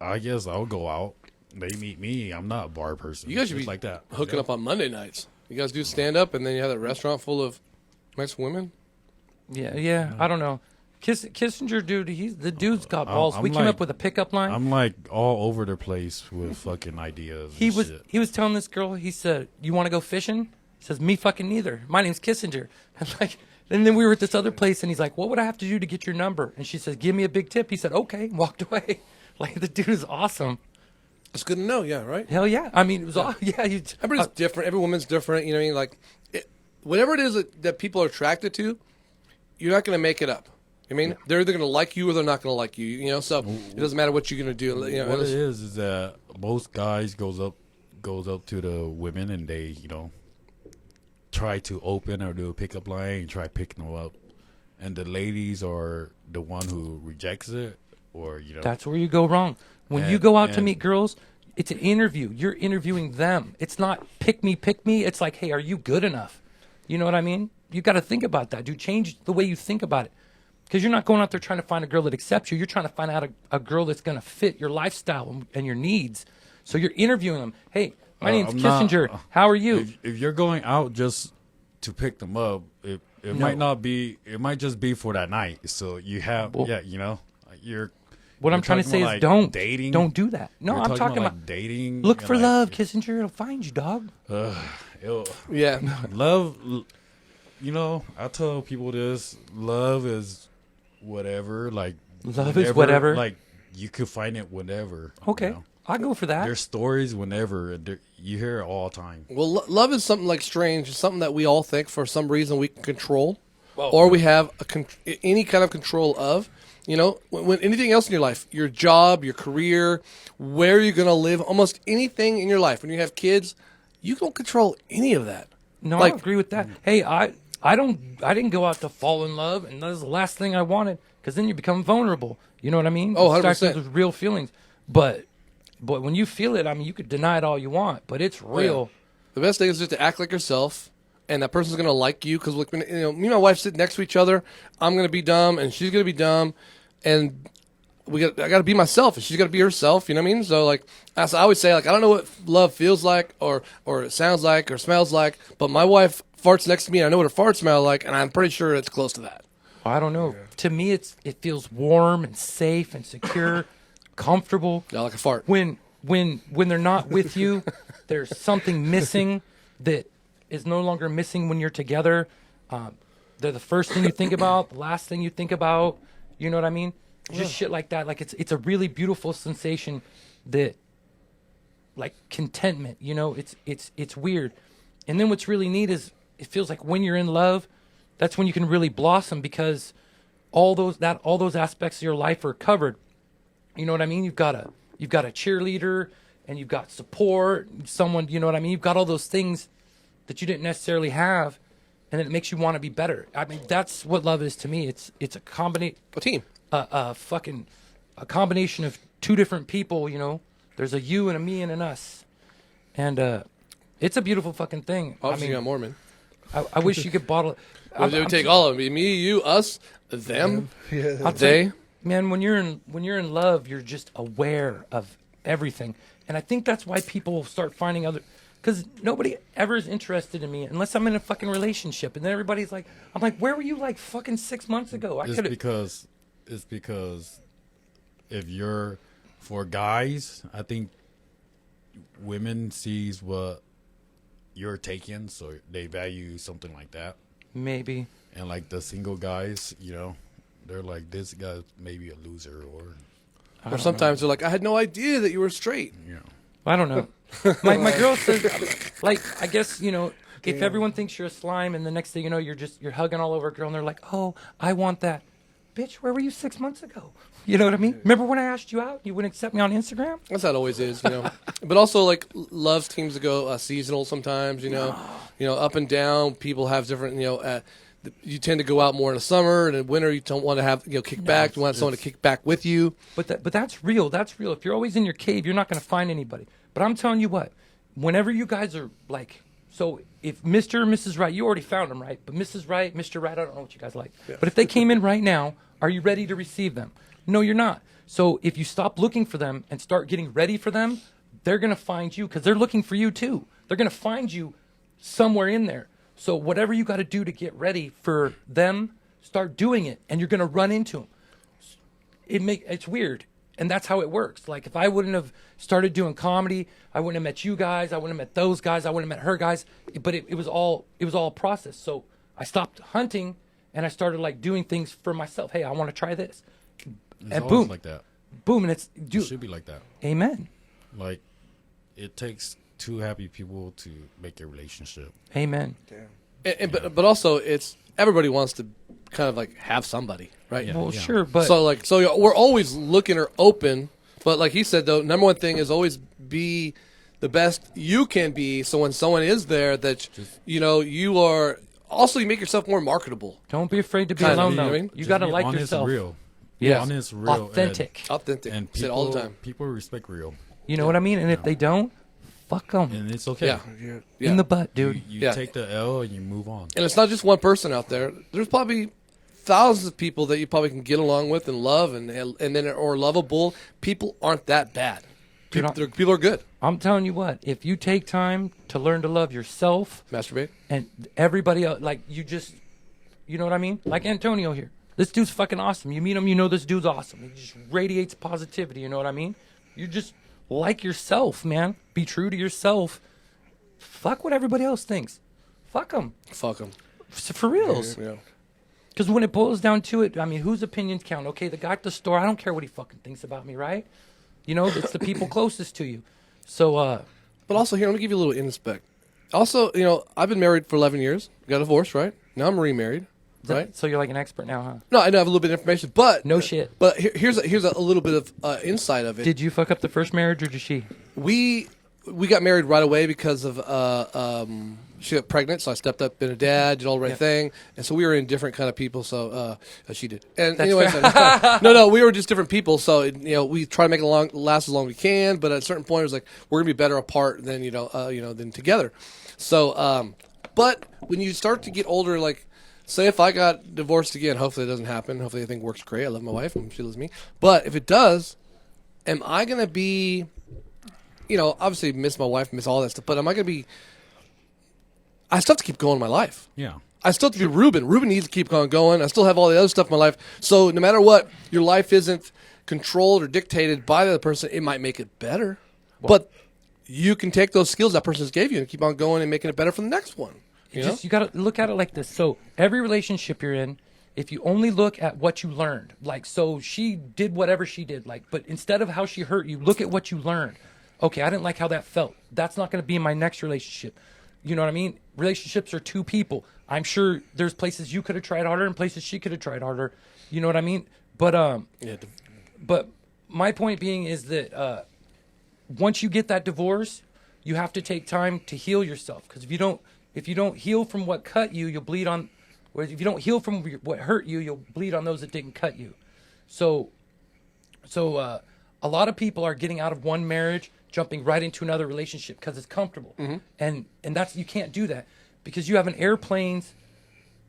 I guess I'll go out. They meet me. I'm not a bar person. You guys should Just be like that. hooking up on Monday nights. You guys do stand up, and then you have that restaurant full of nice women. Yeah. I don't know. Kissinger, dude, the dude's got balls. I'm We came like- up with a pickup line. I'm like all over the place with fucking ideas. He and was shit. he was telling this girl, he said, "You want to go fishing?" He says, "Me fucking neither. My name's Kissinger." And then we were at this other place, and he's like, "What would I have to do to get your number?" And she says, "Give me a big tip." He said, "Okay," and walked away. Like, the dude is awesome. It's good to know, yeah, right? Hell yeah. I mean, it was all, yeah. Everybody's different. Every woman's different. You know what I mean? Like, whatever it is that people are attracted to, you're not going to make it up. I mean, they're either going to like you or they're not going to like you. So it doesn't matter what you're going to do. What it is that most guys goes up to the women and they try to open or do a pickup line and try picking them up, and the ladies are the one who rejects it, or That's where you go wrong. When you go out to meet girls, it's an interview. You're interviewing them. It's not pick me. It's like, hey, are you good enough? You know what I mean? You got to think about that, dude. Change the way you think about it. Because you're not going out there trying to find a girl that accepts you. You're trying to find out a girl that's going to fit your lifestyle and your needs. So you're interviewing them. Hey, my name's Kissinger. How are you? If you're going out just to pick them up, it might not be. It might just be for that night. So you have, you're. What I'm trying to say is don't dating. Don't do that. No, You're I'm talking about like dating. look for like, love, Kissinger. It'll find you, dog. Yeah. Love. I tell people this. Love is whatever. Like Love is whatever. Like you could find it whenever. Okay, I'll go for that. There's stories whenever. And you hear it all the time. Well, love is something like strange. It's something that we all think for some reason we can control, or we have any kind of control of. When anything else in your life, your job, your career, where you're going to live, almost anything in your life. When you have kids, you don't control any of that. No, I agree with that. Hey, I didn't go out to fall in love, and that was the last thing I wanted, because then you become vulnerable. You know what I mean? Oh, 100%. It starts with real feelings. But when you feel it, I mean, you could deny it all you want, but it's real. The best thing is just to act like yourself, and that person's going to like you. Because me and my wife sit next to each other. I'm going to be dumb, and she's going to be dumb, and I got to be myself, and she's got to be herself. You know what I mean? So as I always say, I don't know what love feels like, or it sounds like, or smells like, but my wife farts next to me, and I know what her farts smell like, and I'm pretty sure it's close to that. I don't know. Yeah. To me, it feels warm and safe and secure, comfortable. Yeah, like a fart. When they're not with you, there's something missing that is no longer missing when you're together. They're the first thing you think about, the last thing you think about. You know what I mean? Just shit like that. Like it's a really beautiful sensation that, like, contentment. It's weird. And then what's really neat is it feels like when you're in love, that's when you can really blossom, because all those aspects of your life are covered. You know what I mean? You've got a cheerleader, and you've got support, someone, you know what I mean? You've got all those things that you didn't necessarily have, and it makes you want to be better. I mean, that's what love is to me. It's a team. A combination of two different people, There's a you and a me and an us. And it's a beautiful fucking thing. Obviously, you got Mormon. I wish you could bottle it. They would take all of me, you, us, them, Yeah. they. Man, when you're in love, you're just aware of everything, and I think that's why people start finding other. Because nobody ever is interested in me unless I'm in a fucking relationship, and then everybody's like, I'm like, where were you like fucking 6 months ago? It's because if you're for guys, I think women sees what you're taking, so they value something like that. Maybe. And like the single guys, you know, they're like, this guy's maybe a loser, Or sometimes they're like, I had no idea that you were straight. you know. I don't know. My girl says, like, I guess, you know, if everyone thinks you're a slime and the next thing you know, you're hugging all over a girl and they're like, oh, I want that. Bitch, where were you 6 months ago? You know what I mean? Remember when I asked you out? You wouldn't accept me on Instagram? That's how it always is, you know. But also, like, love seems to go seasonal sometimes, you know. You know, up and down. People have different, you know, you tend to go out more in the summer, and in winter you don't want to have, you know, kick back. You want someone to kick back with you. But that's real. That's real. If you're always in your cave, you're not going to find anybody. But I'm telling you what, whenever you guys are like, so if Mr. and Mrs. Right, you already found them, right? But Mrs. Right, Mr. Right, I don't know what you guys like. Yeah. But if they came in right now, are you ready to receive them? No, you're not. So if you stop looking for them and start getting ready for them, they're going to find you because they're looking for you too. They're going to find you somewhere in there. So whatever you got to do to get ready for them, start doing it, and you're going to run into them. It's weird, and that's how it works. Like if I wouldn't have started doing comedy, I wouldn't have met you guys. I wouldn't have met those guys. I wouldn't have met her guys. But it was all a process. So I stopped hunting, and I started like doing things for myself. Hey, I want to try this, It's boom, like that. Boom, and it should be like that. Amen. Like it takes two happy people to make a relationship. Amen. Damn. But also it's everybody wants to kind of like have somebody, right? Yeah, well, sure, but so we're always looking or open. But like he said, though, number one thing is always be the best you can be. So when someone is there, that you know you are. Also, you make yourself more marketable. Don't be afraid to be alone, though. You know you got to like honest yourself. Real. Yeah, honest, real, authentic, and people, all the time. People respect real. You know what I mean? And if they don't, fuck them. And it's okay. Yeah. In the butt, dude. You take the L and you move on. And it's not just one person out there. There's probably thousands of people that you probably can get along with and love, and then or lovable. People aren't that bad. People are good. I'm telling you what. If you take time to learn to love yourself, masturbate, and everybody else, like you know what I mean? Like Antonio here. This dude's fucking awesome. You meet him, you know this dude's awesome. He just radiates positivity. You know what I mean? You just like yourself, man. Be true to yourself. Fuck what everybody else thinks. Fuck them. Fuck them. For reals. Yeah. Because when it boils down to it, I mean, whose opinions count? Okay, the guy at the store, I don't care what he fucking thinks about me, right? You know, it's the people closest to you. So, But also, here, let me give you a little inspect. Also, you know, I've been married for 11 years. Got divorced, right? Now I'm remarried. Right, so you're like an expert now, huh? No, I know I have a little bit of information, but no shit. But here's a little bit of insight of it. Did you fuck up the first marriage, or did she? We got married right away because of she got pregnant, so I stepped up, been a dad, did all the right thing, and so we were in different kind of people. So she did, and anyways, no, we were just different people. So you know, we try to make it last as long as we can, but at a certain point, it was like we're gonna be better apart than than together. So, but when you start to get older, like. Say if I got divorced again, hopefully it doesn't happen. Hopefully everything works great. I love my wife and she loves me. But if it does, am I going to be, you know, obviously miss my wife, miss all that stuff, but am I going to be, I still have to keep going in my life. Yeah. I still have to be Reuben. Reuben needs to keep on going. I still have all the other stuff in my life. So no matter what, your life isn't controlled or dictated by the other person. It might make it better. Well, but you can take those skills that person just gave you and keep on going and making it better for the next one. You got to look at it like this. So every relationship you're in, if you only look at what you learned, like, so she did whatever she did, like, but instead of how she hurt you, look at what you learned. Okay, I didn't like how that felt. That's not going to be in my next relationship. You know what I mean? Relationships are two people. I'm sure there's places you could have tried harder and places she could have tried harder. You know what I mean? But but my point being is that once you get that divorce, you have to take time to heal yourself, because if you don't heal from what cut you, you'll bleed on. Whereas if you don't heal from what hurt you, you'll bleed on those that didn't cut you. So a lot of people are getting out of one marriage jumping right into another relationship because it's comfortable. And that's, you can't do that because you have an airplane's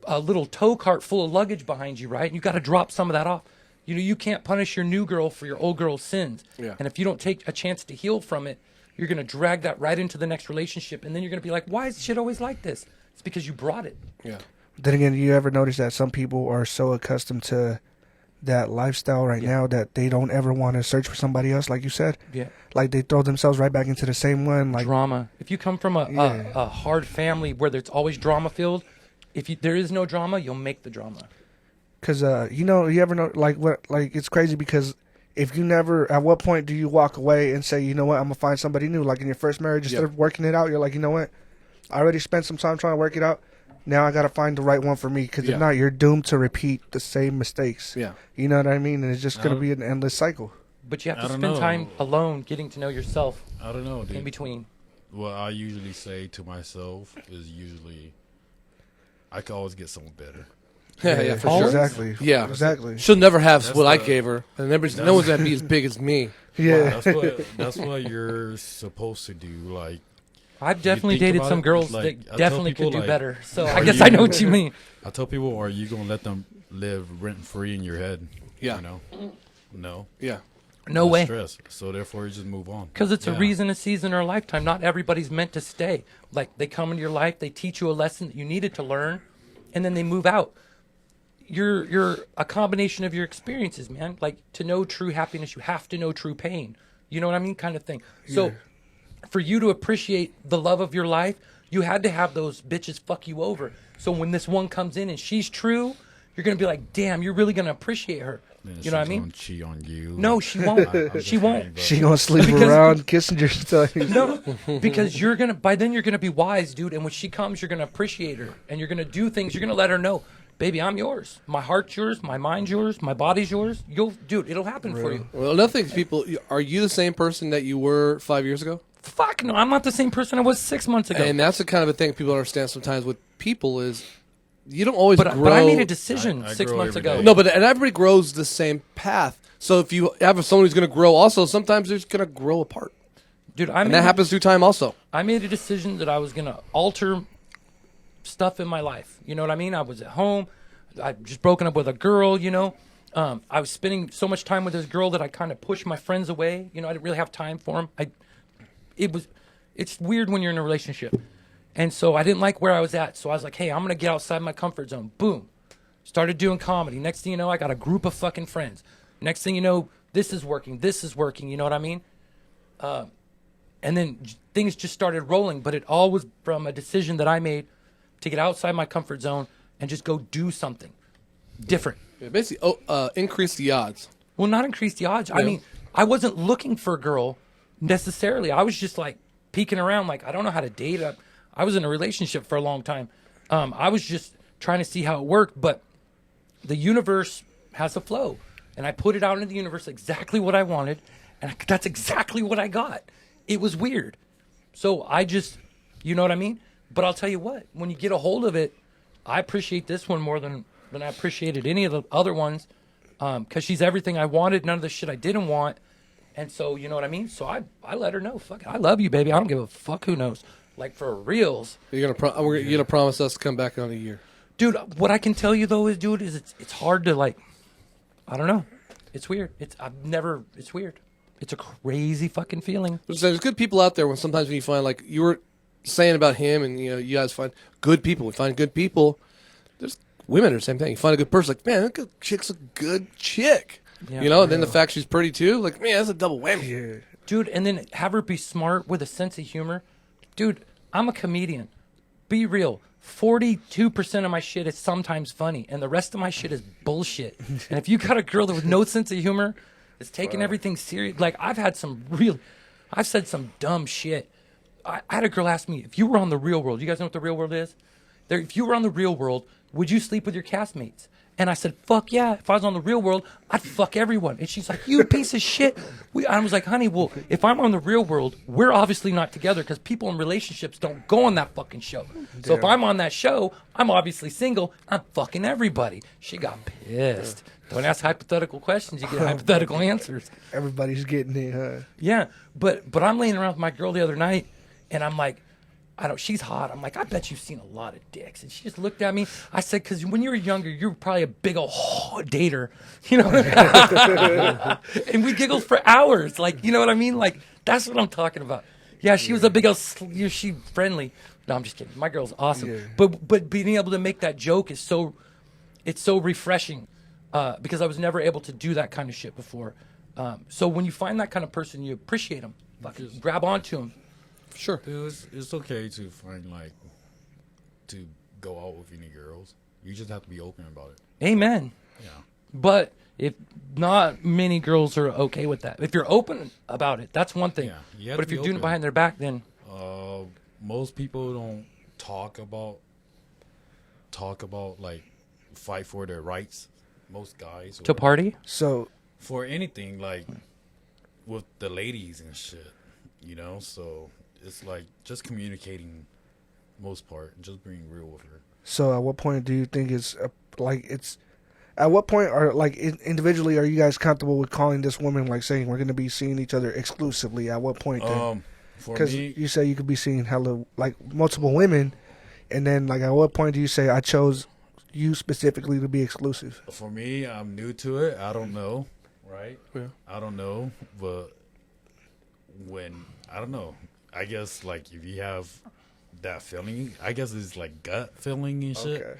a little tow cart full of luggage behind you, right? And you got to drop some of that off. You know, you can't punish your new girl for your old girl's sins. Yeah. And if you don't take a chance to heal from it, you're going to drag that right into the next relationship. And then you're going to be like, why is shit always like this? It's because you brought it. Yeah. Then again, you ever notice that some people are so accustomed to that lifestyle right now that they don't ever want to search for somebody else, like you said? Yeah. Like they throw themselves right back into the same one. Like Drama. If you come from a hard family where there's always drama filled, there is no drama, you'll make the drama. Because, you know, you ever know, like, it's crazy because if you never, at what point do you walk away and say, you know what, I'm going to find somebody new? Like in your first marriage, instead of working it out, you're like, you know what, I already spent some time trying to work it out. Now I got to find the right one for me. Because if not, you're doomed to repeat the same mistakes. Yeah. You know what I mean? And it's just going to be an endless cycle. But you have to spend time alone getting to know yourself. I don't know, dude. In between. What I usually say to myself is usually, I can always get someone better. Yeah, for sure. Exactly. Yeah. Exactly. She'll never have what I gave her. And no one's going to be as big as me. Yeah. That's what you're supposed to do. Like, I've definitely dated some girls that definitely could do like, better. So I guess I know what you mean. I tell people, are you going to let them live rent-free in your head? Yeah. You know? No. Yeah. No way. Stress. So therefore, you just move on. Because it's a reason, a season, or a lifetime. Not everybody's meant to stay. Like, they come into your life, they teach you a lesson that you needed to learn, and then they move out. You're a combination of your experiences, man. Like, to know true happiness, you have to know true pain. You know what I mean? Kind of thing. So, for you to appreciate the love of your life, you had to have those bitches fuck you over. So when this one comes in and she's true, you're going to be like, damn, you're really going to cheat her. You know what I mean? Cheat on you. No, she won't. She won't. She gonna sleep around Kissinger stuff. No, because you're gonna. By then, you're gonna be wise, dude. And when she comes, you're gonna appreciate her, and you're gonna do things. You're gonna let her know, baby, I'm yours. My heart's yours. My mind's yours. My body's yours. Dude, it'll happen for you. Well, another thing, people, are you the same person that you were 5 years ago? Fuck no, I'm not the same person I was 6 months ago. And that's the kind of a thing people don't understand sometimes with people is you don't always grow. But I made a decision I 6 grow months every ago. day. No, but and everybody grows the same path. So if you have someone who's going to grow also, sometimes they're just going to grow apart. Dude, And that happens through time also. I made a decision that I was going to alter stuff in my life. You know what I mean? I was at home. I just broken up with a girl, you know. I was spending so much time with this girl that I kind of pushed my friends away. You know, I didn't really have time for them. It's weird when you're in a relationship. And so I didn't like where I was at. So I was like, hey, I'm going to get outside my comfort zone. Boom. Started doing comedy. Next thing you know, I got a group of fucking friends. Next thing you know, this is working. This is working. You know what I mean? And then things just started rolling. But it all was from a decision that I made to get outside my comfort zone and just go do something different. Yeah, basically, increase the odds. Well, not increase the odds. I mean, I wasn't looking for a girl necessarily. I was just like peeking around. Like, I don't know how to date. I was in a relationship for a long time. I was just trying to see how it worked. But the universe has a flow. And I put it out into the universe exactly what I wanted. And that's exactly what I got. It was weird. So I just, you know what I mean? But I'll tell you what, when you get a hold of it, I appreciate this one more than I appreciated any of the other ones. Because she's everything I wanted, none of the shit I didn't want. And so, you know what I mean? So I let her know, fuck it, I love you, baby. I don't give a fuck who knows. Like, for reals. You're gonna promise us to come back in a year. Dude, what I can tell you, though, is it's hard to, like, I don't know. It's weird. It's weird. It's a crazy fucking feeling. There's good people out there sometimes when you find, like you were saying about him, and you know, you guys find good people. We find good people. There's women are the same thing. You find a good person, like, man, that chick's a good chick. Yeah, you know, and then the fact she's pretty too, like, man, that's a double whammy. Yeah. Dude, and then have her be smart with a sense of humor. Dude, I'm a comedian. Be real. 42% of my shit is sometimes funny, and the rest of my shit is bullshit. And if you got a girl that with no sense of humor is taking everything serious, like, I've said some dumb shit. I had a girl ask me, if you were on The Real World, you guys know what The Real World is? If you were on The Real World, would you sleep with your castmates? And I said, fuck yeah. If I was on The Real World, I'd fuck everyone. And she's like, you piece of shit. I was like, honey, well, if I'm on The Real World, we're obviously not together because people in relationships don't go on that fucking show. So if I'm on that show, I'm obviously single. I'm fucking everybody. She got pissed. Don't ask hypothetical questions. You get hypothetical answers. Everybody's getting it, huh? Yeah, but I'm laying around with my girl the other night, and I'm like, she's hot. I'm like, I bet you've seen a lot of dicks. And she just looked at me. I said, because when you were younger, you were probably a big old dater, you know? And we giggled for hours. Like, you know what I mean? Like, that's what I'm talking about. Yeah, she was a big old, she friendly. No, I'm just kidding. My girl's awesome. Yeah. But being able to make that joke is it's so refreshing because I was never able to do that kind of shit before. So when you find that kind of person, you appreciate them. Fucking grab onto them. Sure. Dude, it's okay to find, like, to go out with any girls. You just have to be open about it. Amen. Yeah. But if not many girls are okay with that. If you're open about it, that's one thing. Yeah, but if you're doing it behind their back, then... most people don't talk about, like, fight for their rights. Most guys. To party? So... For anything, like, with the ladies and shit, you know? So... It's like just communicating, most part, just being real with her. So, at what point do you think at what point are individually are you guys comfortable with calling this woman, like, saying we're going to be seeing each other exclusively? At what point? Because you say you could be seeing multiple women, and then like at what point do you say I chose you specifically to be exclusive? For me, I'm new to it. I don't know, right? Yeah. I don't know, but I don't know. I guess, like, if you have that feeling, I guess it's, like, gut feeling and shit. Okay.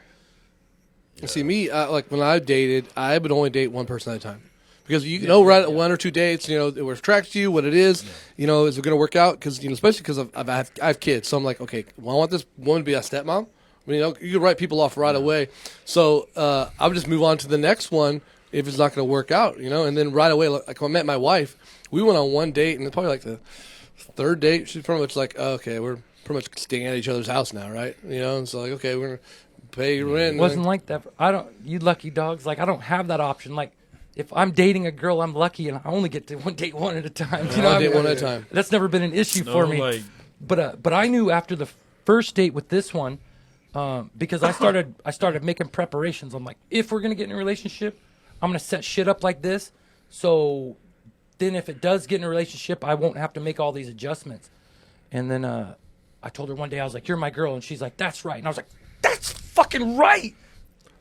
Yeah. See, me, like, when I dated, I would only date one person at a time. Because you know, right at one or two dates, you know, what attracts you, what it is, you know, is it going to work out? Because, you know, especially because I have kids. So I'm like, okay, well, I want this woman to be a stepmom. I mean, you know, you can write people off right away. So I would just move on to the next one if it's not going to work out, you know. And then right away, like, when I met my wife, we went on one date, and it's probably like the third date, she's pretty much like, oh, okay, we're pretty much staying at each other's house now, right? You know, and so like, okay, we're gonna pay rent. It wasn't like that. You lucky dogs. Like, I don't have that option. Like, if I'm dating a girl, I'm lucky, and I only get to date one at a time. You know, one date one at a time. That's never been an issue for me. Like, but I knew after the first date with this one, because I started making preparations. I'm like, if we're gonna get in a relationship, I'm gonna set shit up like this, so. Then if it does get in a relationship, I won't have to make all these adjustments. And then I told her one day, I was like, you're my girl. And she's like, that's right. And I was like, that's fucking right.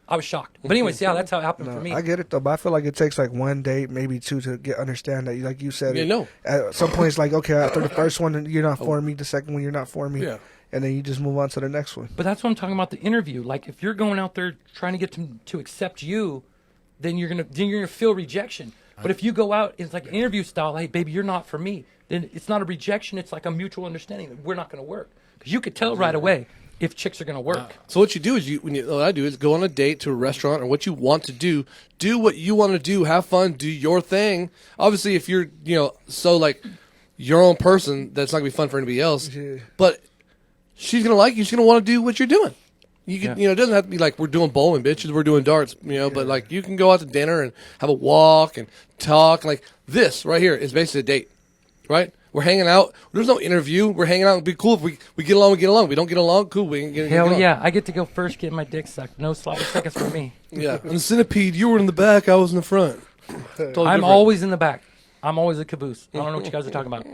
I was shocked. But anyways, yeah, that's how it happened for me. I get it, though. But I feel like it takes like one date, maybe two, to understand that, like you said. Yeah, no. At some point, it's like, okay, after the first one, you're not for me. The second one, you're not for me. Yeah. And then you just move on to the next one. But that's what I'm talking about, the interview. Like, if you're going out there trying to get them to accept you, then you're gonna feel rejection. But if you go out, it's like an interview style, hey, baby, you're not for me, then it's not a rejection. It's like a mutual understanding that we're not going to work. Because you could tell right away if chicks are going to work. So what you do is, what I do is go on a date to a restaurant or what you want to do what you want to do, have fun, do your thing. Obviously, if you're, you know, so like your own person, that's not going to be fun for anybody else. Yeah. But she's going to like you. She's going to want to do what you're doing. You can, you know, it doesn't have to be like we're doing bowling, bitches. We're doing darts, you know. But like you can go out to dinner and have a walk and talk. Like this right here is basically a date, right? We're hanging out. There's no interview. We're hanging out. It'd be cool if we get along. We get along. We don't get along. Cool. We can get Hell along. yeah! I get to go first, get my dick sucked. No sloppy seconds for me. Yeah. And the centipede, you were in the back. I was in the front. Totally I'm different. always in the back. I'm always a caboose. I don't know what you guys are talking about.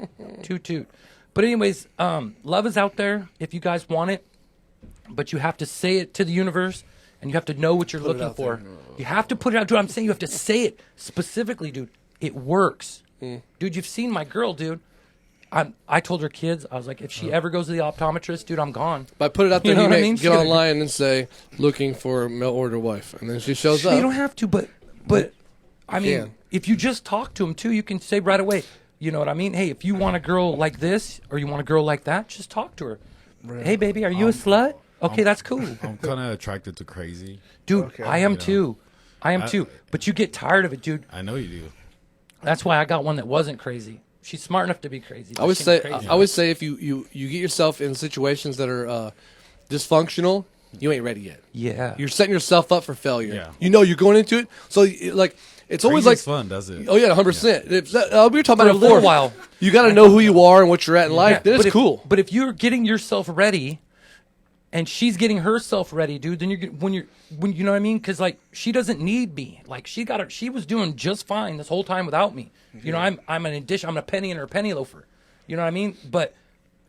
Toot toot. But anyways, love is out there if you guys want it. But you have to say it to the universe, and you have to know what you're looking for. You have to put it out. Dude, I'm saying you have to say it specifically, dude. It works. Dude, you've seen my girl, dude. I told her kids, I was like, if she ever goes to the optometrist, dude, I'm gone. But put it out there, You know you what I may mean? get online and say, looking for a mail order wife. And then she shows up. You don't have to, but I mean, can. if you just talk to them, too, you can say right away, you know what I mean? Hey, if you want a girl like this or you want a girl like that, just talk to her. Right. Hey, baby, are you a slut? Okay, that's cool. I'm kind of attracted to crazy. Dude, Okay. I am too. I am too. But you get tired of it, dude. I know you do. That's why I got one that wasn't crazy. She's smart enough to be crazy. I always say if you get yourself in situations that are dysfunctional, you ain't ready yet. Yeah. You're setting yourself up for failure. Yeah. You know you're going into it. So like it's always like Crazy's fun, does it? Oh yeah, 100%. We were talking For about a it little before. while. You got to know who you are and what you're at in life. Then it's cool. But if you're getting yourself ready, and she's getting herself ready, dude, then when you know what I mean? Because like she doesn't need me. Like she was doing just fine this whole time without me. You know, I'm an addition. I'm a penny in her penny loafer. You know what I mean?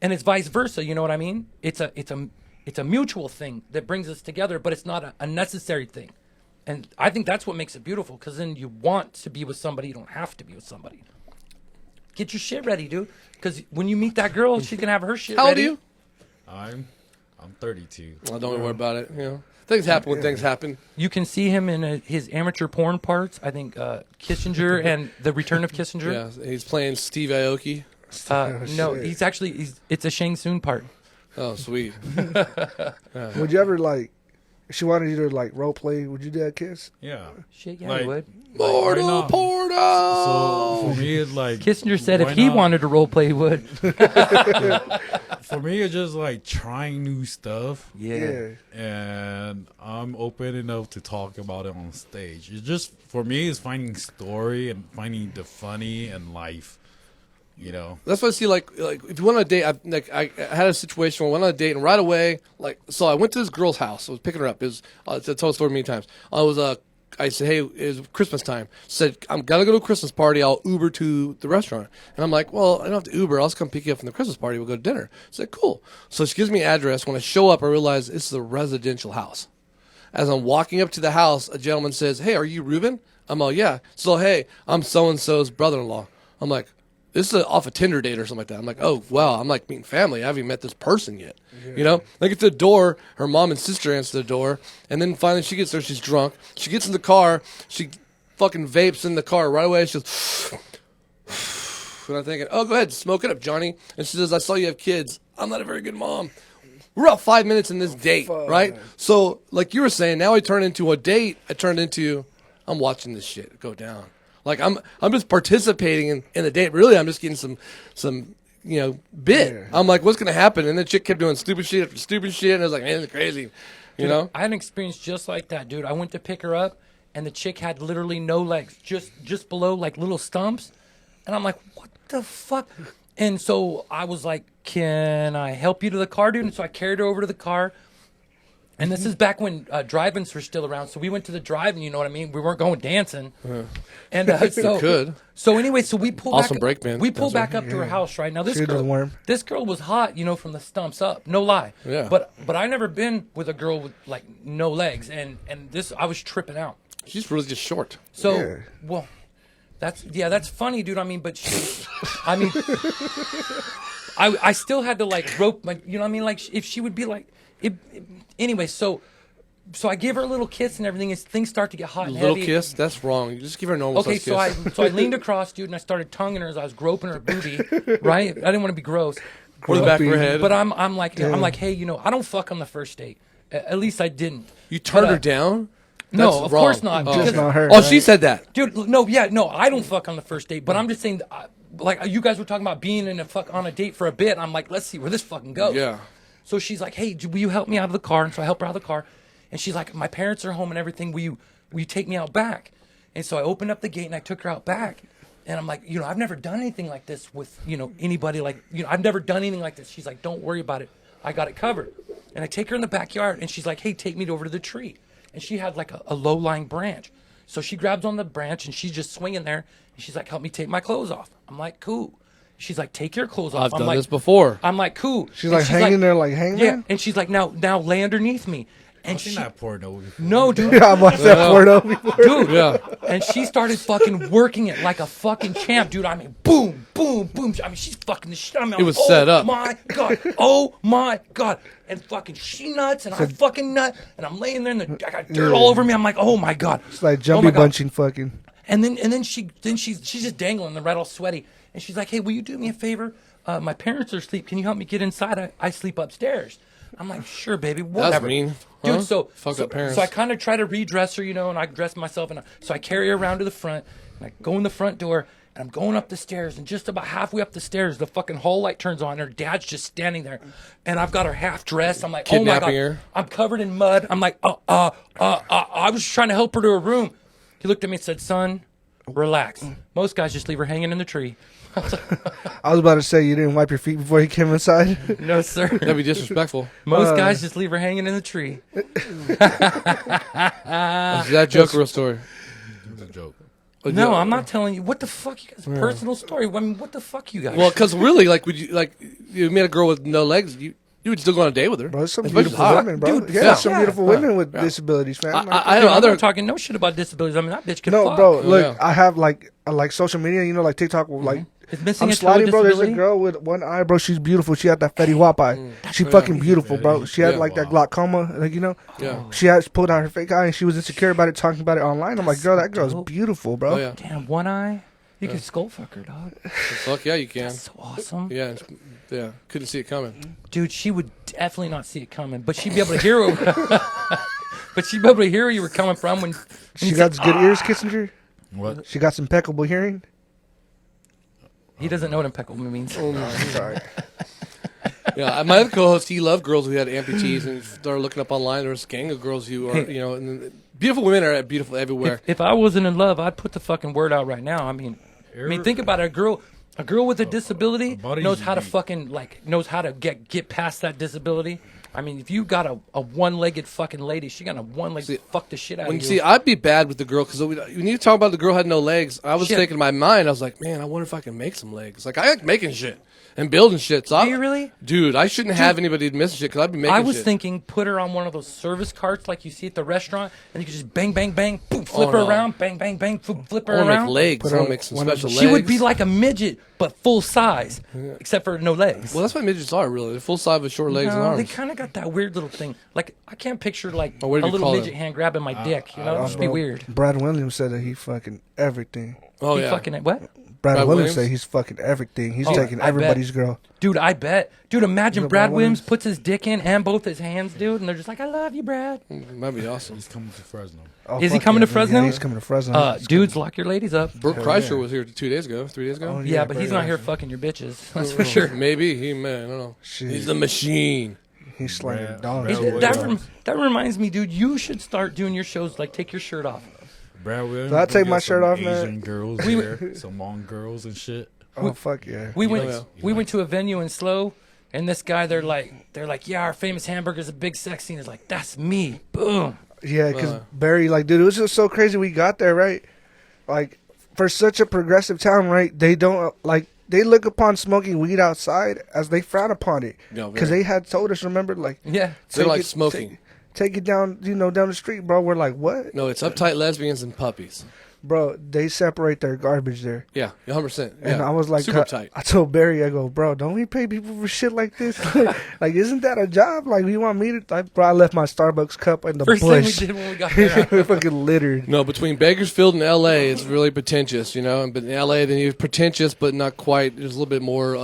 And it's vice versa. You know what I mean? It's a mutual thing that brings us together, but it's not a necessary thing. And I think that's what makes it beautiful, because then you want to be with somebody. You don't have to be with somebody. Get your shit ready, dude. Because when you meet that girl, she's gonna have her shit How old are ready. you? I'm 32. Well, don't worry about it. You know, things happen when things happen. You can see him in his amateur porn parts. I think Kissinger and The Return of Kissinger. Yeah, he's playing Steve Aoki. No, it's a Shang Tsung part. Oh, sweet. Would you ever like? If she wanted you to like role play, would you do that kiss? Yeah. Shit, yeah, Like- I would. Mortal not? Porno. So for me, it's like Kissinger said if why he not? wanted to role play, he would. For me, it's just like trying new stuff, Yeah. and I'm open enough to talk about it on stage. It's just for me, it's finding story and finding the funny in life. You know, That's what I see. Like if you went on a date, I had a situation where I went on a date, and right away, so I went to this girl's house. I was picking her up. It was I told the story many times. I said, hey, it's Christmas time. Said, I'm gonna go to a Christmas party. I'll Uber to the restaurant. And I'm like, well, I don't have to Uber. I'll just come pick you up from the Christmas party. We'll go to dinner. I said, cool. So she gives me an address. When I show up, I realize this is a residential house. As I'm walking up to the house, a gentleman says, hey, are you Reuben? I'm all, yeah. So, hey, I'm so-and-so's brother-in-law. I'm like, this is off a Tinder date or something like that. I'm like, oh, wow. I'm like meeting family. I haven't even met this person yet. Yeah. You know? I get to the door. Her mom and sister answer the door. And then finally she gets there. She's drunk. She gets in the car. She fucking vapes in the car right away. She goes, and I'm thinking, oh, go ahead. Smoke it up, Johnny. And she says, I saw you have kids. I'm not a very good mom. We're about 5 minutes in this date, right? So, like you were saying, now I turn into a date. I'm watching this shit go down. Like I'm just participating in the date. Really, I'm just getting some bit. Yeah. I'm like, what's gonna happen? And the chick kept doing stupid shit after stupid shit, and I was like, man, this is crazy. You know? I had an experience just like that, dude. I went to pick her up, and the chick had literally no legs, just below like little stumps, and I'm like, what the fuck? And so I was like, can I help you to the car, dude? And so I carried her over to the car. And this is back when drive-ins were still around, so we went to the drive-in. You know what I mean? We weren't going dancing, and so could. So anyway, so we pulled Awesome back. break band. We pulled That's back up to her house, right? Now this She doesn't girl, worm. this girl was hot, from the stumps up. No lie. Yeah. But I never been with a girl with like no legs, and this I was tripping out. She's really just short. So Yeah. well, that's funny, dude. I mean, but I still had to like rope my, you know what I mean? Like if she would be like, anyway, so I give her a little kiss and everything, and things start to get hot and Little heavy. kiss? That's wrong. You just give her a normal Okay, size kiss. so I leaned across, dude, and I started tonguing her as I was groping her booty, right? I didn't want to be gross. Or the back of her head. But I'm like, hey, I don't fuck on the first date. At least I didn't. You turned But, her down? No, That's of wrong. course not. Oh. because- Just not her. Oh, right? she said that. Dude, no, I don't fuck on the first date, but I'm just saying, like you guys were talking about being in on a date for a bit. I'm like, let's see where this fucking goes. Yeah. So she's like, hey, will you help me out of the car? And so I help her out of the car, and she's like, my parents are home and everything. Will you take me out back? And so I opened up the gate and I took her out back, and I'm like, I've never done anything like this with anybody, like I've never done anything like this. She's like, don't worry about it, I got it covered. And I take her in the backyard, and she's like, hey, take me over to the tree. And she had like a low-lying branch. So she grabs on the branch, and she's just swinging there. And she's like, help me take my clothes off. I'm like, cool. She's like, take your clothes off. I've I'm done like, this before. I'm like, cool. She's And like hanging there like hangman? Yeah. And she's like, now lay underneath me. And I've seen she, that porno before. no, dude. Yeah, I watched that porno before. Dude, Yeah. and she started fucking working it like a fucking champ, dude. I mean, boom, boom, boom. I mean, she's fucking the shit. I mean, It was set up. Oh my god, and fucking she nuts, and I fucking nut, and I'm laying there, and I got dirt all over me. I'm like, oh my god, It's like Oh jumpy my God. bunching fucking. And then she's just dangling, the red all sweaty, and she's like, hey, will you do me a favor? My parents are asleep. Can you help me get inside? I sleep upstairs. I'm like, sure, baby, whatever. mean. Dude, Huh? so Fucked up parents. so I kind of try to redress her, and I dress myself, and so I carry her around to the front, and I go in the front door, and I'm going up the stairs, and just about halfway up the stairs, the fucking hall light turns on, and her dad's just standing there, and I've got her half dressed. I'm like, oh my god, Kidnapping her? I'm covered in mud. I'm like, I was trying to help her to her room. He looked at me and said, son, Relax. Most guys just leave her hanging in the tree. I was about to say you didn't wipe your feet before you came inside. No, sir. That'd be disrespectful. Most guys just leave her hanging in the tree. Is that joke a real story? It's a joke. No, I'm not telling you. What the fuck, you guys? Personal story. I mean, what the fuck, you guys? Well, because really, like, would you like you met a girl with no legs? You would still go on a date with her, Bro, there's some Especially beautiful hot. women, bro. Dude, yeah, yeah. some beautiful women with disabilities, man. I Dude, know I'm other. not talking no shit about disabilities. I mean, that bitch can No, fuck. bro. Look, yeah. I have like social media. You know, like TikTok. Like It's missing I'm a toe sliding, bro. There's a disability. girl with one eye, bro. She's beautiful. She had that Fetty Wap eye. She fucking beautiful, bro. She had Yeah. like that glaucoma, like you know. Yeah. She had pulled out her fake eye, and she was insecure about it, talking about it online. I'm like, girl, that girl's beautiful, bro. Oh yeah. Damn, one eye. You can skull fuck her, dog. Fuck yeah, you can. That's so awesome. Yeah. Yeah. Couldn't see it coming. Dude, she would definitely not see it coming, but she'd be able to hear but she'd be able to hear where you were coming from when She got good ears, Kissinger. What? She got some impeccable hearing. he doesn't know what impeccable means. Sorry. Yeah, my other co-host, he loved girls who had amputees, and started looking up online. There's a gang of girls who are, you know, and beautiful women are beautiful everywhere. If I wasn't in love, I'd put the fucking word out right now. I mean, think about it. A girl with a disability body's knows how to unique. fucking knows how to get past that disability. I mean, if you got a one-legged fucking lady, she got a one-legged fuck the shit out of you. See, I'd be bad with the girl because when you talk about the girl had no legs, I was Shit. thinking in my mind, I was like, man, I wonder if I can make some legs. Like I like making shit and building shit. So Do you really? Dude, I shouldn't have anybody missing shit because I'd be making. I was shit. thinking, put her on one of those service carts like you see at the restaurant, and you could just bang, bang, bang, boom, flip her no. around, bang, bang, bang, flip her I want to around. make legs. Put I want her to make some one of special the- legs. She would be like a midget, but full size, except for no legs. Well, that's what midgets are really. They're full size with short legs and No, they arms. kind of got that weird little thing. Like I can't picture like Oh, a what do you little call midget it? hand grabbing my dick. You know, it'd just be Bro, weird. Brad Williams said that he fucking everything. Oh He yeah. fucking what? Brad Brad Williams Williams? said he's fucking everything. He's Oh, taking I bet. everybody's girl. Dude, I bet. Dude, imagine know Brad Brad Williams Williams? puts his dick in and both his hands, dude, and they're just like, "I love you, Brad." That'd be awesome. He's coming to Fresno. Oh, Is he fuck coming yeah, to Fresno? Yeah, he's coming to Fresno. Dudes, lock your ladies up. Brooke Kreischer was here 3 days ago. Oh, Yeah, but he's not here fucking your bitches. That's for sure. Maybe he man. I don't know. Shit. He's the machine. He's slanging Brad- dogs. Brad- That reminds me, dude. You should start doing your shows like take your shirt off. Brad Williams. So I take we my got shirt some off, man. Asian girls there, some Hmong girls and shit. Oh fuck yeah. We went yeah. we went to a venue in Slow, and this guy they're like, yeah, our famous hamburger's a big sex scene. It's like, that's me. Boom. Yeah, because Barry, like, dude, it was just so crazy. We got there, right? Like, for such a progressive town, right? They don't like they look upon smoking weed outside as they frown upon it. Yeah, Because very. they had told us, remember, like, Yeah. They're take like it- smoking. Take it down, down the street, bro. We're like, what, No, it's uptight lesbians and puppies. bro? They separate their garbage there. Yeah, 100%. And Yeah. I was like, super tight. I told Barry, I go, bro, don't we pay people for shit like this? Like, isn't that a job? Like, you want me to? Like, bro, I left my Starbucks cup in the First thing we bush. did when we got there. We fucking littered. No, between Bakersfield and L.A., it's really pretentious, you know. But in L.A., then you're pretentious, but not quite. There's a little bit more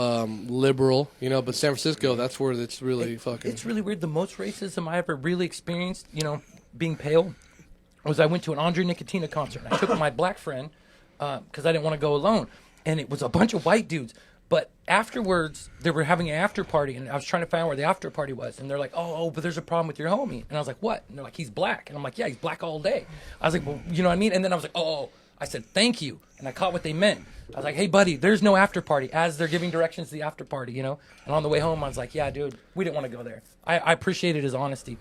liberal, you know. But San Francisco, that's where it's really fucking. It's really weird. The most racism I ever really experienced, being pale, was I went to an Andre Nicotina concert. I took my black friend because I didn't want to go alone, and it was a bunch of white dudes. But afterwards, they were having an after party, and I was trying to find out where the after party was. And they're like, oh, but there's a problem with your homie. And I was like, what? And they're like, he's black. And I'm like, yeah, he's black all day. I was like, well, you know what I mean? And then I was like, oh. I said, thank you. And I caught what they meant. I was like, hey, buddy, there's no after party, as they're giving directions to the after party, And on the way home, I was like, yeah, dude, we didn't want to go there. I appreciated his honesty.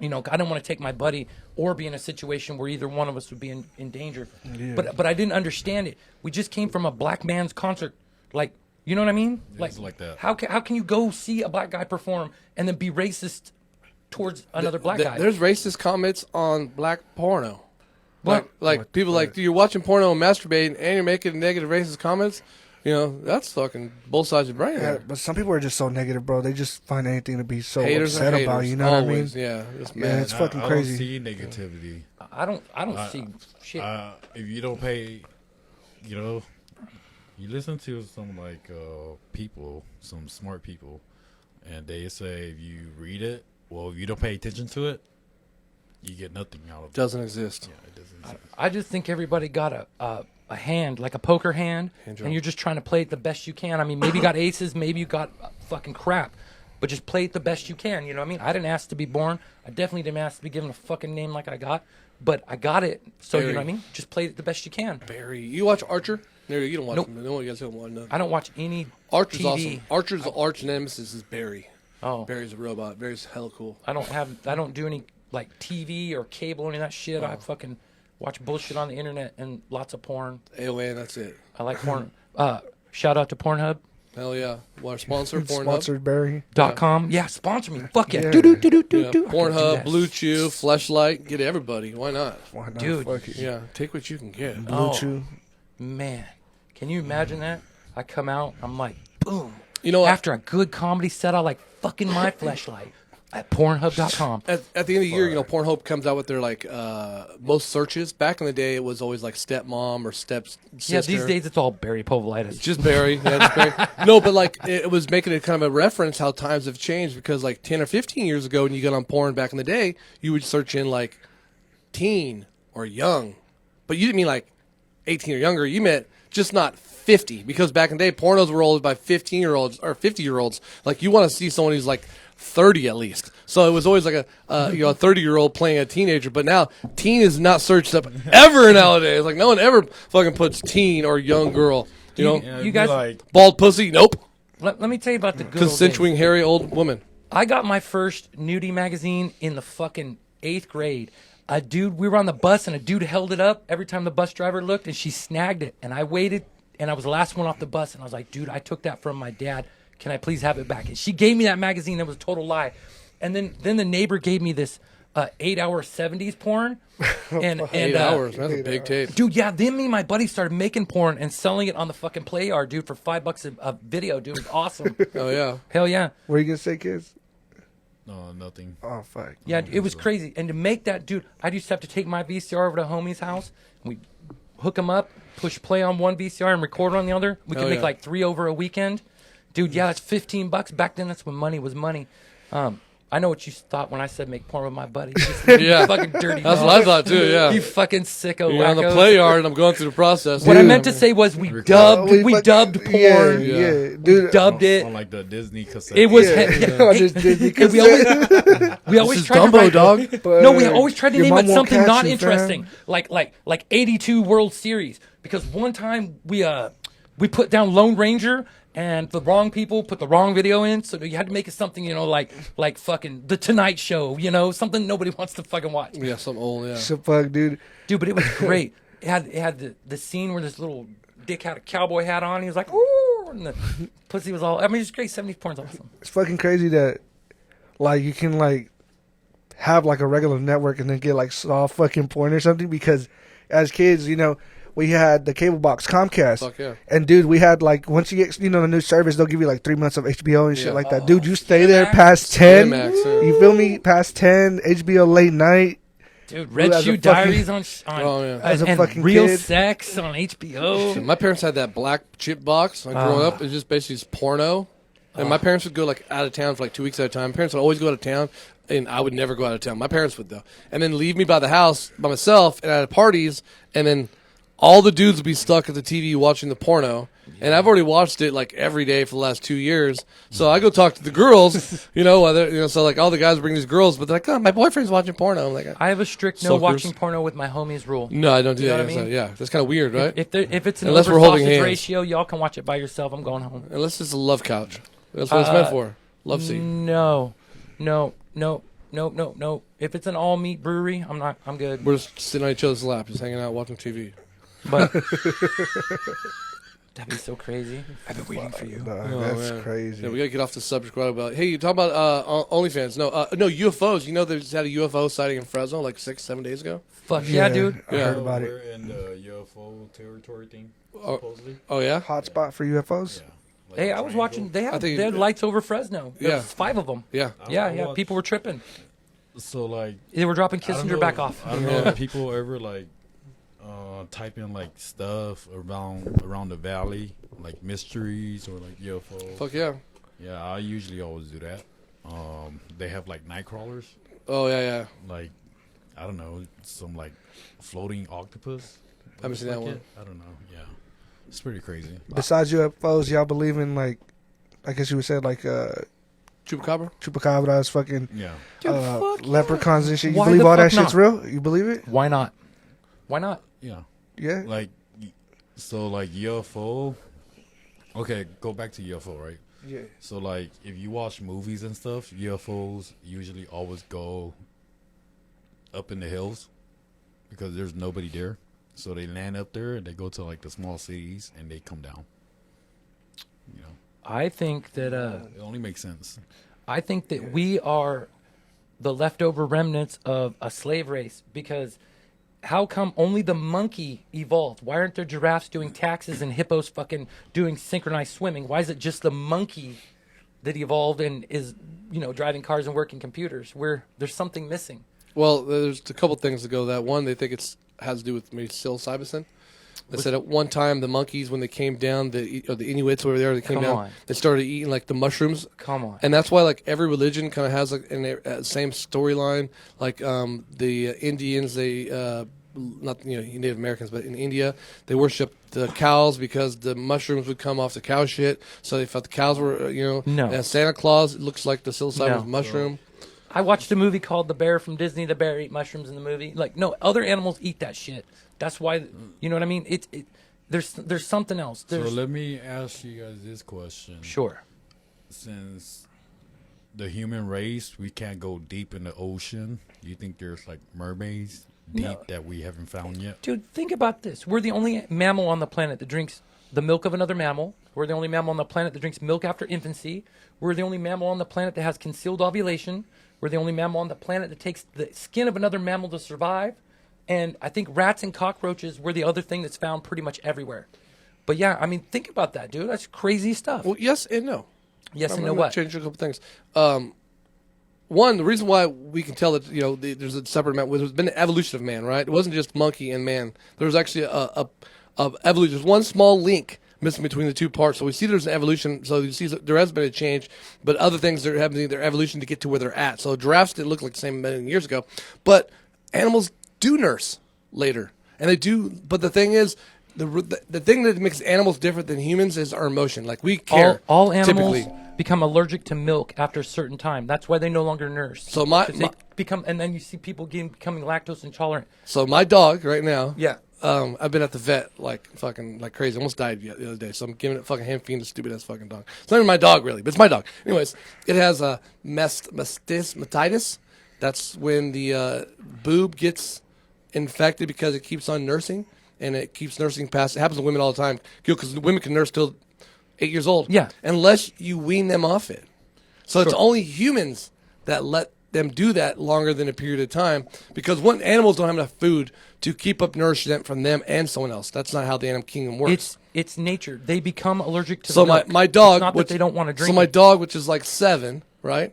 I don't want to take my buddy or be in a situation where either one of us would be in danger. Yeah. But I didn't understand it. We just came from a black man's concert. Like, you know what I mean? it's like that. How can you go see a black guy perform and then be racist towards another black guy? There's racist comments on black porno. What? Like people like, you're watching porno and masturbating, and you're making negative racist comments. That's fucking both sides of your brain. Yeah, there. but some people are just so negative, bro. They just find anything to be so Haters upset are about. haters. You know Always, what I mean? Yeah, it's Yeah, mad. it's fucking I crazy. don't see negativity. I don't see shit. If you don't pay, you listen to some people, some smart people, and they say if you read it, well, if you don't pay attention to it, you get nothing out of it. Doesn't exist. Yeah, it doesn't exist. I just think everybody got a hand, like a poker hand, Hand job. and you're just trying to play it the best you can. I mean, maybe you got aces, maybe you got fucking crap, but just play it the best you can. You know what I mean? I didn't ask to be born. I definitely didn't ask to be given a fucking name like I got. but I got it. So you know Barry. what I mean? Just play it the best you can. Barry, you watch Archer? No, you don't watch Nope. him. No, you guys don't watch nothing. I don't watch any Archer's TV. awesome. Archer's the arch nemesis is Barry. Oh, Barry's a robot. Barry's hella cool. I don't do any like TV or cable or any of that shit. I fucking watch bullshit on the internet and lots of porn. AOA, that's it. I like porn. Shout out to Pornhub.com. Hell yeah. Our sponsor, Pornhub. Sponsored Barry. Yeah, sponsor me. Fuck yeah. Yeah. Do do do do do Yeah, do. I can do Pornhub, that. Blue Chew, Fleshlight. Get everybody. Why not? Why not? Dude. Fuck it. Yeah, take what you can get. Blue Oh. Chew. Man, can you imagine that? I come out, I'm like, boom. You know what? After a good comedy set, I like fucking my fleshlight at Pornhub.com. At the end of the year, you know, Pornhub comes out with their like most searches. Back in the day, it was always like stepmom or sister. Yeah, these days it's all Barry Povolitis. Just Barry. Yeah, just Barry. No, but like it was making it kind of a reference how times have changed because like 10 or 15 years ago when you got on porn back in the day, you would search in like teen or young. But you didn't mean like 18 or younger. You meant just not 50 because back in the day, pornos were rolled by 15-year-olds or 50-year-olds. Like you want to see someone who's like 30 at least. So it was always like a 30-year-old playing a teenager. But now teen is not searched up ever nowadays. Like no one ever fucking puts teen or young girl. You know, Yeah, You you guys- guys like bald pussy. Nope. Let me tell you about the good old days. Consensuing hairy old woman. I got my first nudie magazine in the fucking 8th grade. We were on the bus and a dude held it up every time the bus driver looked and she snagged it. And I waited and I was the last one off the bus and I was like, dude, I took that from my dad. Can I please have it back? And she gave me that magazine. That was a total lie. And then the neighbor gave me this 8-hour 70s porn. And 8 hours. That's a big tape. Dude, yeah, then me and my buddy started making porn and selling it on the fucking Play Yard, dude, for $5 a video, dude. It was awesome. Oh yeah. Hell yeah. What are you gonna say, kids? no nothing. Oh fuck. Yeah, it was crazy. And to make that, dude, I used to have to take my VCR over to homie's house. And we hook them up, push play on one VCR and record on the other. We could Hell make yeah. like 3 over a weekend. Dude, yeah, that's $15. Back then, that's when money was money. I know what you thought when I said make porn with my buddy. Yeah. Fucking dirty. That's dog. what I thought too. Yeah. You fucking sicko You're on the wackos. play yard, and I'm going through the process. What I Dude. meant to say was we fuck- dubbed porn. Yeah, Yeah. dude. Dubbed it. On like the Disney cassette. It was. Yeah. I just did because we always This is tried to Dumbo, write, dog. No, we always tried to Your name mom it won't something catch not you, interesting, fam. like 82 World Series. Because one time we put down Lone Ranger and the wrong people put the wrong video in, so you had to make it something, you know, like fucking The Tonight Show, you know, something nobody wants to fucking watch. Yeah, some old. Yeah. So fuck, dude. Dude, but it was great. It had the scene where this little dick had a cowboy hat on. He was like, ooh, and the pussy was all. I mean, it's great. 70s porn's awesome. It's fucking crazy that, like, you can like have like a regular network and then get like soft fucking porn or something. Because as kids, you know, we had the cable box Comcast. Fuck yeah. And dude, we had like once you get the new service, they'll give you like 3 months of HBO and shit Yeah. like that. Dude, you stay there Cinemax. past 10. Cinemax, yeah. You feel me? Past 10, HBO late night. Dude, Red as a Shoe fucking- Diaries on Oh, yeah. As a and fucking Real kid. Sex on HBO. My parents had that black chip box. Like growing up, it was just basically just porno. And my parents would go like out of town for like 2 weeks at a time. My parents would always go out of town, and I would never go out of town. My parents would though, and then leave me by the house by myself and at parties, and then all the dudes would be stuck at the TV watching the porno. And I've already watched it like every day for the last 2 years. So I go talk to the girls, so like all the guys bring these girls, but they're like, oh, my boyfriend's watching porno. I'm like, I have a strict no Suckers. watching porno with my homies rule. no, I don't do You know that. what I So, mean? yeah, that's kind of weird, right? If it's an Unless over we're holding sausage hands. ratio, y'all can watch it by yourself. I'm going home. Unless it's a love couch. That's what it's meant for. Love seat. No. If it's an all meat brewery, I'm good. We're just sitting on each other's lap, just hanging out, watching TV. But that'd be so crazy. I've been waiting for you. Nah, Oh, that's man. crazy. Yeah, we gotta get off the subject right about. Hey, you talk about OnlyFans? No, UFOs. You know, they just had a UFO sighting in Fresno like 6-7 days ago. Fuck yeah, dude. I Yeah. heard about We're it. in the UFO territory thing, Oh. supposedly. Oh yeah. Hotspot for UFOs. Yeah. Like Hey, a I was triangle. watching. They I think- had lights over Fresno. There Yeah. was 5 of them. Yeah. Yeah. People were tripping. So like, They were dropping I don't Kissinger know- back off. I don't know Yeah. if people ever like type in like stuff around the valley, like mysteries or like UFO. Fuck yeah. Yeah, I usually always do that. They have like night crawlers, Oh yeah, yeah. like I don't know, some like floating octopus. Haven't seen that Like one. it. I don't know. Yeah, it's pretty crazy. Besides UFOs, y'all believe in like, I guess you would say like Chupacabra. Chupacabras, fucking Yeah. leprechauns and shit. You Why believe the all that fuck shit's not? real? You believe it? Why not? Why not? Yeah. Yeah. Like, so like UFO. Okay, go back to UFO, right? Yeah. So like, if you watch movies and stuff, UFOs usually always go up in the hills because there's nobody there. So they land up there and they go to like the small cities and they come down. You know, I think that it only makes sense. we are the leftover remnants of a slave race, because how come only the monkey evolved? Why aren't there giraffes doing taxes and hippos fucking doing synchronized swimming? Why is it just the monkey that evolved and is, driving cars and working computers? There's something missing. Well, there's a couple things to go to that. One, they think has to do with maybe psilocybin. They said at one time the monkeys, when they came down, the Inuits over there, they came Come down, on. they started eating like the mushrooms. Come on. And that's why like every religion kind of has like same storyline. Like the Indians, they not Native Americans, but in India they worship the cows because the mushrooms would come off the cow shit. So they thought the cows were No. And Santa Claus, it looks like the psilocybin No. mushroom. I watched a movie called The Bear from Disney. The bear ate mushrooms in the movie. Like, no, other animals eat that shit. That's why, you know what I mean? There's something else. So let me ask you guys this question. Sure. Since the human race, we can't go deep in the ocean. Do you think there's like mermaids deep that we haven't found yet? Dude, think about this. We're the only mammal on the planet that drinks the milk of another mammal. We're the only mammal on the planet that drinks milk after infancy. We're the only mammal on the planet that has concealed ovulation. We're the only mammal on the planet that takes the skin of another mammal to survive. And I think rats and cockroaches were the other thing that's found pretty much everywhere. But yeah, I mean, think about that, dude. That's crazy stuff. Well, yes and no. Yes I'm and no gonna what? change a couple things. One, the reason why we can tell that there's a separate man, there's been an evolution of man, right? It wasn't just monkey and man. There was actually a evolution. There's one small link missing between the two parts. So we see there's an evolution. So you see there has been a change, but other things that are happening, their evolution to get to where they're at. So giraffes didn't look like the same a million years ago, but animals do nurse later, and they do. But the thing is, the thing that makes animals different than humans is our emotion. Like we care. All animals typically. become allergic to milk after a certain time. That's why they no longer nurse. So they become, and then you see people becoming lactose intolerant. So my dog right now. Yeah. I've been at the vet like crazy. Almost died the other day. So I'm giving it fucking hand feeding the stupid ass fucking dog. It's not even my dog really, but it's my dog. Anyways, it has a mastitis. That's when the boob gets infected because it keeps on nursing, and it keeps nursing past. It happens to women all the time because women can nurse till 8 years old. Yeah. Unless you wean them off it. So it's Sure. only humans that let them do that longer than a period of time, because animals don't have enough food to keep up nourishment from them and someone else. That's not how the animal kingdom works. It's nature. They become allergic to So the milk. my dog, It's not that they don't want to drink. So my it. dog, which is like 7, right?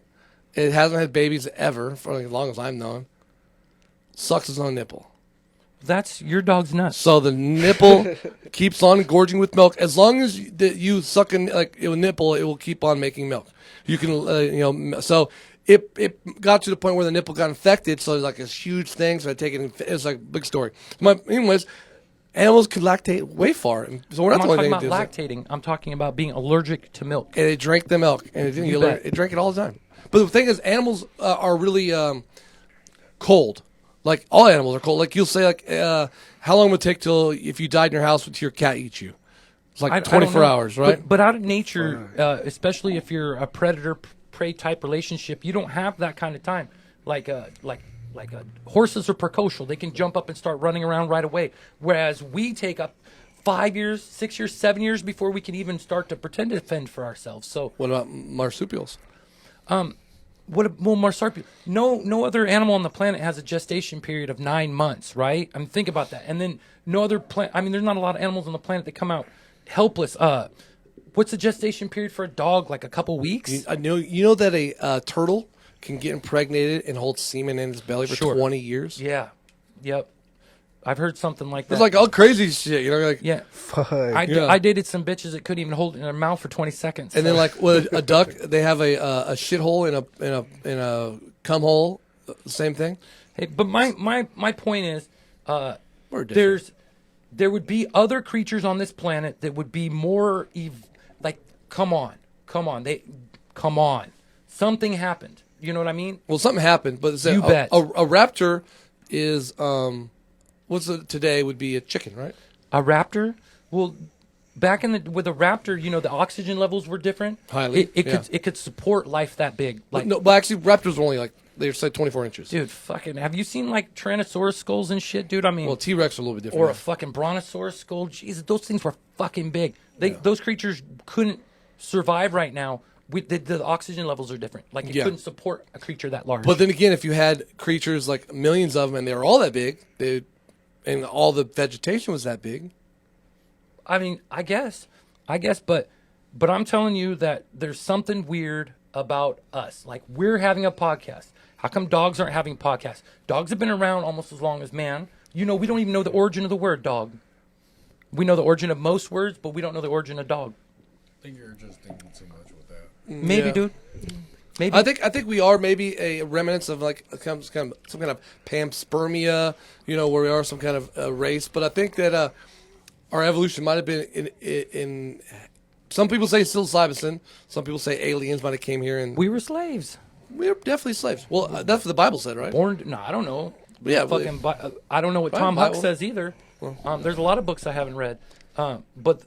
It hasn't had babies ever for as long as I've known. Sucks its own nipple. That's your dog's nuts. So the nipple keeps on gorging with milk. As long as you suck a nipple, it will keep on making milk. You can, so it got to the point where the nipple got infected. So it's like this huge thing. So I take it. It's like a big story. Anyways, animals can lactate way far. So we're I'm not not the only talking thing about that do lactating. I'm talking about being allergic to milk. and it drank the milk, and it didn't. You bet. It drank it all the time. But the thing is, animals are really cold. Like all animals are cold. Like you'll say, like how long would it take till if you died in your house till your cat eats you? It's like I don't 24 know. hours, right? But out of nature, especially if you're a predator-prey type relationship, you don't have that kind of time. Like horses are precocial; they can jump up and start running around right away. Whereas we take up 5 years, 6 years, 7 years before we can even start to pretend to fend for ourselves. So What about marsupials? marsupial? No other animal on the planet has a gestation period of 9 months, right? I mean, think about that. And then no other plant. I mean, there's not a lot of animals on the planet that come out helpless. What's the gestation period for a dog? Like a couple weeks? I know you know that a turtle can get impregnated and hold semen in its belly for Sure. 20 years. Yeah. Yep. I've heard something like that. It's like all crazy shit, like. yeah. Fuck. I dated some bitches that couldn't even hold it in their mouth for 20 seconds. And then like with a duck, they have a shithole in a cum hole. Same thing. Hey, but my point is, We're different. there would be other creatures on this planet that would be more come on. Something happened. You know what I mean? Well, something happened, but You bet. a raptor is today would be a chicken, right? A raptor? Well, back with a raptor, the oxygen levels were different. Highly, It could support life that big. Like, no, but actually, raptors were only like they said 24 inches. dude, fucking, have you seen like Tyrannosaurus skulls and shit, dude? I mean, Well, T-Rex are a little bit different. or a fucking Brontosaurus skull. Jesus, those things were fucking big. Those creatures couldn't survive right now. The oxygen levels are different. Like, it couldn't support a creature that large. But then again, if you had creatures like millions of them and they were all that big, and all the vegetation was that big. I mean, I guess, but I'm telling you that there's something weird about us. Like, we're having a podcast. How come dogs aren't having podcasts? Dogs have been around almost as long as man. We don't even know the origin of the word dog. We know the origin of most words, but we don't know the origin of dog. I think you're just thinking too much with that. Maybe, dude. Maybe. I think we are maybe a remnants of like some kind of panspermia, where we are some kind of race. But I think that our evolution might have been in some people say psilocybin, some people say aliens might have came here and We were slaves. we were definitely slaves. Well, that's what the Bible said, right? No, I don't know. Yeah, I don't know what Tom Bible. Huck says either. There's a lot of books I haven't read, but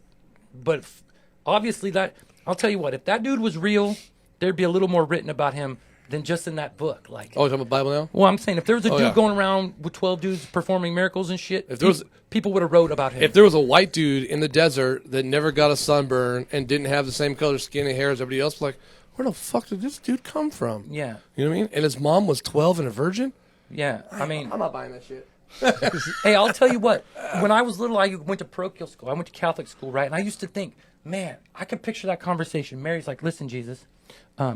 obviously that I'll tell you what. If that dude was real, there'd be a little more written about him than just in that book. Like, Oh, you're talking about Bible now? well, I'm saying if there was a dude yeah. going around with 12 dudes performing miracles and shit, If there was- people would have wrote about him. If there was a white dude in the desert that never got a sunburn and didn't have the same color skin and hair as everybody else, like, where the fuck did this dude come from? Yeah, You know what I mean? And his mom was 12 and a virgin? yeah. I mean, I'm not buying that shit. hey, I'll tell you what. When I was little, I went to parochial school. I went to Catholic school, right? And I used to think, man, I can picture that conversation. Mary's like, listen, Jesus,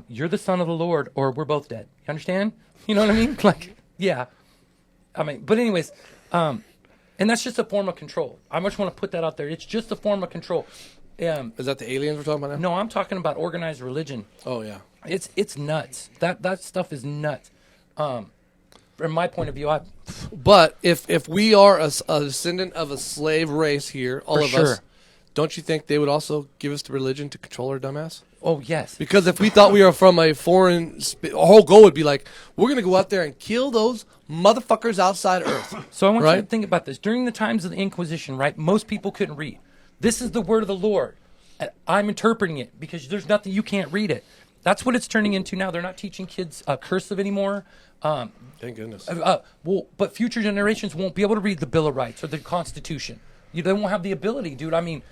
you're the son of the Lord, or we're both dead. You understand? You know what I mean? Like, yeah. I mean, but anyways, and that's just a form of control. I just want to put that out there. It's just a form of control. Is that the aliens we're talking about now? No, I'm talking about organized religion. Oh, yeah. It's nuts. That stuff is nuts. From my point of view, But if we are a descendant of a slave race here, all For of sure. us, don't you think they would also give us the religion to control our dumbass? oh yes, Because if we thought we were from a foreign, our whole goal would be like, we're going to go out there and kill those motherfuckers outside Earth. So I want you to Right? think about this. During the times of the Inquisition, right, most people couldn't read. This is the word of the Lord. I'm interpreting it because there's nothing, you can't read it. That's what it's turning into now. They're not teaching kids cursive anymore. Thank goodness. But future generations won't be able to read the Bill of Rights or the Constitution. They won't have the ability, dude. I mean,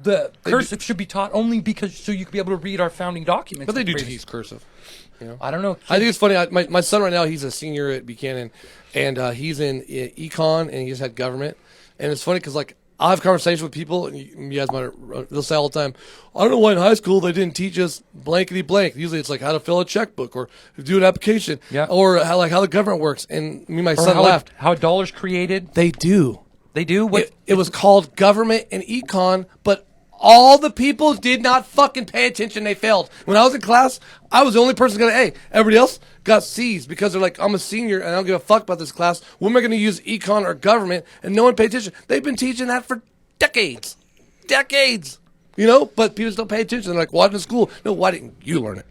the cursive should be taught only so you can be able to read our founding documents. But they do Greatest- teach cursive. I don't know. I think it's funny. My son right now, he's a senior at Buchanan, and he's in econ, and he just had government. And it's funny because, like, I'll have conversations with people, and you guys might, they'll say all the time, I don't know why in high school they didn't teach us blankety blank. Usually it's like how to fill a checkbook or do an application, or how the government works. And me and my son laughed. How a dollar's created. They do. They do? What? It was called government and econ, but all the people did not fucking pay attention. They failed. When I was in class, I was the only person going to A. Everybody else got C's because they're like, I'm a senior and I don't give a fuck about this class. When am I going to use econ or government? And no one paid attention. They've been teaching that for decades. Decades. But people still pay attention. They're like, why in school? No, why didn't you learn it?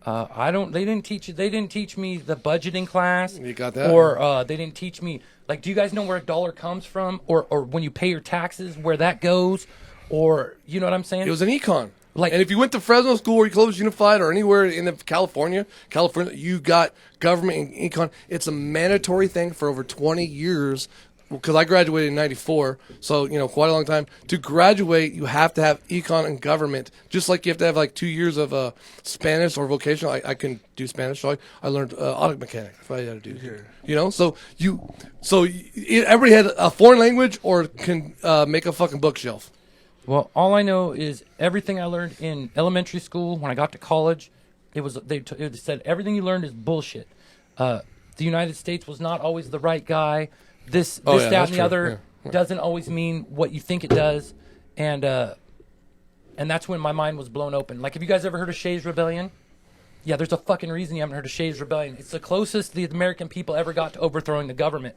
They didn't teach me the budgeting class. You got that? Or they didn't teach me, like, do you guys know where a dollar comes from? Or when you pay your taxes, where that goes? Or, you know what I'm saying? It was an econ. And if you went to Fresno School or Clovis Unified or anywhere in California, you got government and econ. It's a mandatory thing for over 20 years. Because I graduated in '94, so quite a long time. To graduate, you have to have econ and government, just like you have to have like 2 years of Spanish or vocational. I couldn't do Spanish, so I learned auto mechanic. That's what I had to do. So everybody had a foreign language or can make a fucking bookshelf. Well, all I know is everything I learned in elementary school. When I got to college, it said everything you learned is bullshit. The United States was not always the right guy. This, that, and the other doesn't always mean what you think it does, and that's when my mind was blown open. Like, have you guys ever heard of Shays Rebellion? Yeah, there's a fucking reason you haven't heard of Shays Rebellion. It's the closest the American people ever got to overthrowing the government.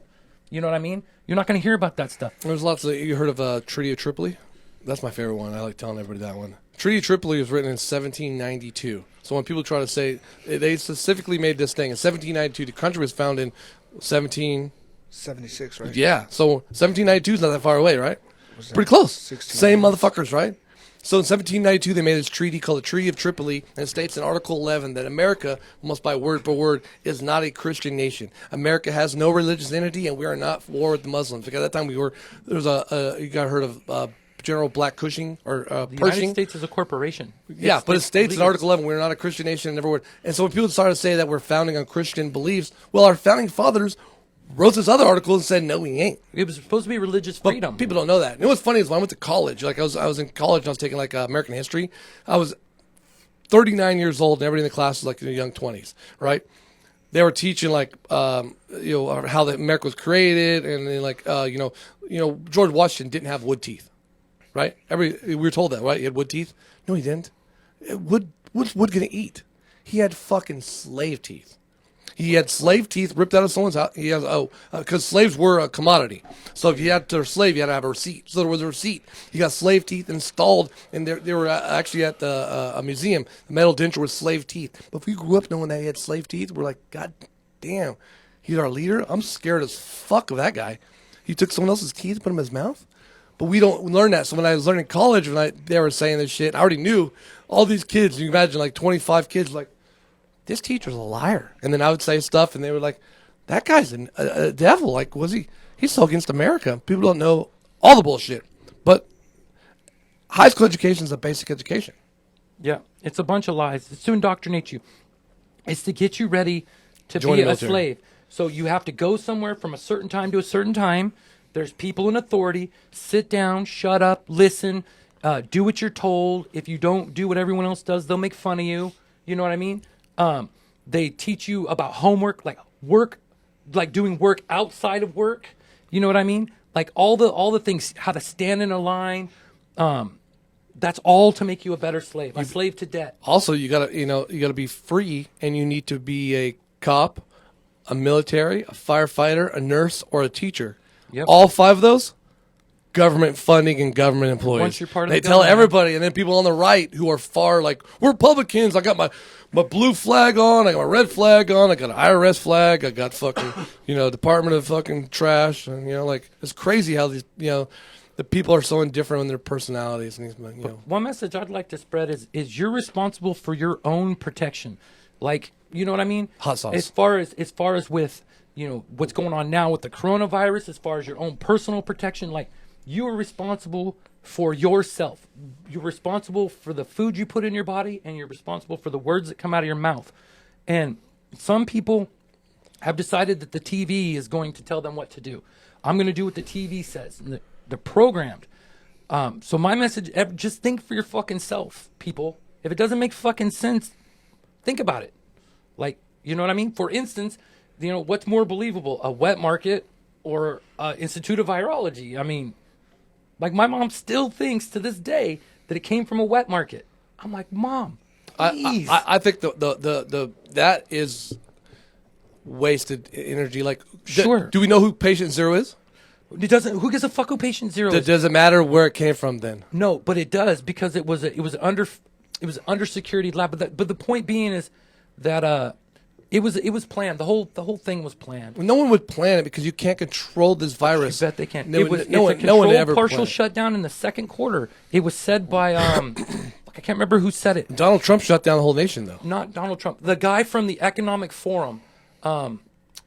You know what I mean? You're not going to hear about that stuff. There's lots of. You heard of Treaty of Tripoli? That's my favorite one. I like telling everybody that one. Treaty of Tripoli was written in 1792. So when people try to say they specifically made this thing in 1792, the country was founded in 76, right? Yeah. So 1792 is not that far away, right? Pretty close. 16 Same years. motherfuckers, right? So in 1792, they made this treaty called the Treaty of Tripoli, and it states in Article 11 that America, almost by word for word, is not a Christian nation. America has no religious entity, and we are not at war with the Muslims. Because at that time, there was you got heard of General Black Cushing or The Pershing? United States is a corporation. Yeah, but it states in legal. Article 11 we're not a Christian nation and never were. And so when people started to say that we're founding on Christian beliefs, well, our founding fathers wrote this other article and said, no, we ain't. It was supposed to be religious But freedom. people don't know that. You know what's funny is when I went to college, like I was in college and I was taking like American history. I was 39 years old and everybody in the class was like in their young 20s, right? They were teaching like how the America was created, and then like George Washington didn't have wood teeth, right? We were told that, right? He had wood teeth. No, he didn't. What's wood gonna eat? He had fucking slave teeth. He had slave teeth ripped out of someone's house. He has because slaves were a commodity. So if you had to slave, you had to have a receipt. So there was a receipt. He got slave teeth installed, and they were actually at a museum. The metal denture with slave teeth. But if we grew up knowing that he had slave teeth, we're like, God damn, he's our leader. I'm scared as fuck of that guy. He took someone else's teeth, and put them in his mouth. But we don't learn that. So when I was learning college, they were saying this shit, I already knew all these kids. You can imagine like 25 kids like, this teacher's a liar. And then I would say stuff, and they were like, that guy's a devil. Like, he's so against America. People don't know all the bullshit. But high school education is a basic education. Yeah, it's a bunch of lies. It's to indoctrinate you. It's to get you ready to Join be the a military. slave. So you have to go somewhere from a certain time to a certain time. There's people in authority. Sit down, shut up, listen, do what you're told. If you don't do what everyone else does, they'll make fun of you. You know what I mean? They teach you about homework, like work, like doing work outside of work. You know what I mean? Like all the things, how to stand in a line. That's all to make you a better slave, a slave to debt. Also, you gotta be free, and you need to be a cop, a military, a firefighter, a nurse, or a teacher. Yep. All 5 of those, government funding and government employees. Once you're part of they the tell government. everybody, and then people on the right who are far like, we're Republicans. I got my blue flag on. I got my red flag on. I got an IRS flag. I got fucking Department of fucking trash. And like it's crazy how these the people are so indifferent in their personalities. And One message I'd like to spread is you're responsible for your own protection. Like, you know what I mean? Hot sauce. As far as with, what's going on now with the coronavirus, as far as your own personal protection, like you are responsible for yourself. You're responsible for the food you put in your body, and you're responsible for the words that come out of your mouth. And some people have decided that the TV is going to tell them what to do. I'm going to do what the TV says. And they're programmed. So my message, just think for your fucking self, people. If it doesn't make fucking sense, think about it. Like, you know what I mean? For instance, what's more believable, a wet market or Institute of Virology? I mean, like my mom still thinks to this day that it came from a wet market. I'm like, Mom, please. I think the that is wasted energy. Like, Sure. Do we know who patient 0 is? It doesn't. Who gives a fuck who patient 0 is? Does it matter where it came from then? No, but it does because it was under security lab. But the point being is that it was planned. The whole thing was planned. No one would plan it because you can't control this virus. I bet they can't. No, It's a no one controlled ever partial planned. shutdown in the second quarter. It was said by I can't remember who said it. Donald Trump shut down the whole nation, though. Not Donald Trump. The guy from the Economic Forum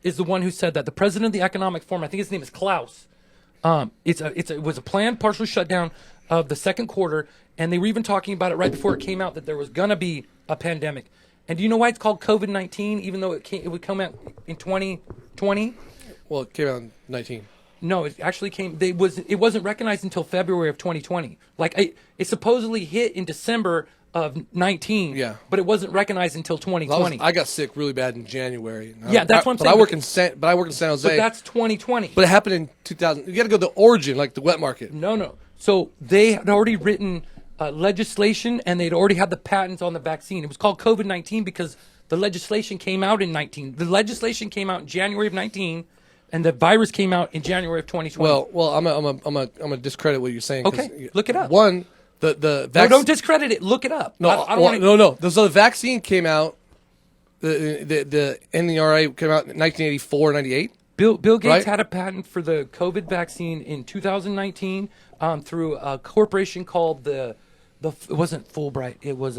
is the one who said that. The president of the Economic Forum, I think his name is Klaus. It was a planned partial shutdown of the second quarter, and they were even talking about it right before it came out that there was gonna be a pandemic. And do you know why it's called COVID-19, even though it would come out in 2020? Well, it came out in 19. No, it actually came. It wasn't recognized until February of 2020. Like it supposedly hit in December of 19. Yeah. But it wasn't recognized until 2020. I got sick really bad in January. Yeah, that's what I'm saying. But I work in San Jose. But that's 2020. But it happened in 2000. You got to go to the origin, like the wet market. No. So they had already written legislation, and they'd already had the patents on the vaccine. It was called COVID-19 because the legislation came out in 19. The legislation came out in January of 19, and the virus came out in January of 2020. Well, I'm gonna discredit what you're saying. 'cause Okay, look it up. One, The No, don't discredit it. Look it up. No, I don't want no. So the vaccine came out. The NERA came out in 1984, 98. Bill Gates Right? had a patent for the COVID vaccine in 2019 through a corporation called it wasn't Fulbright. It was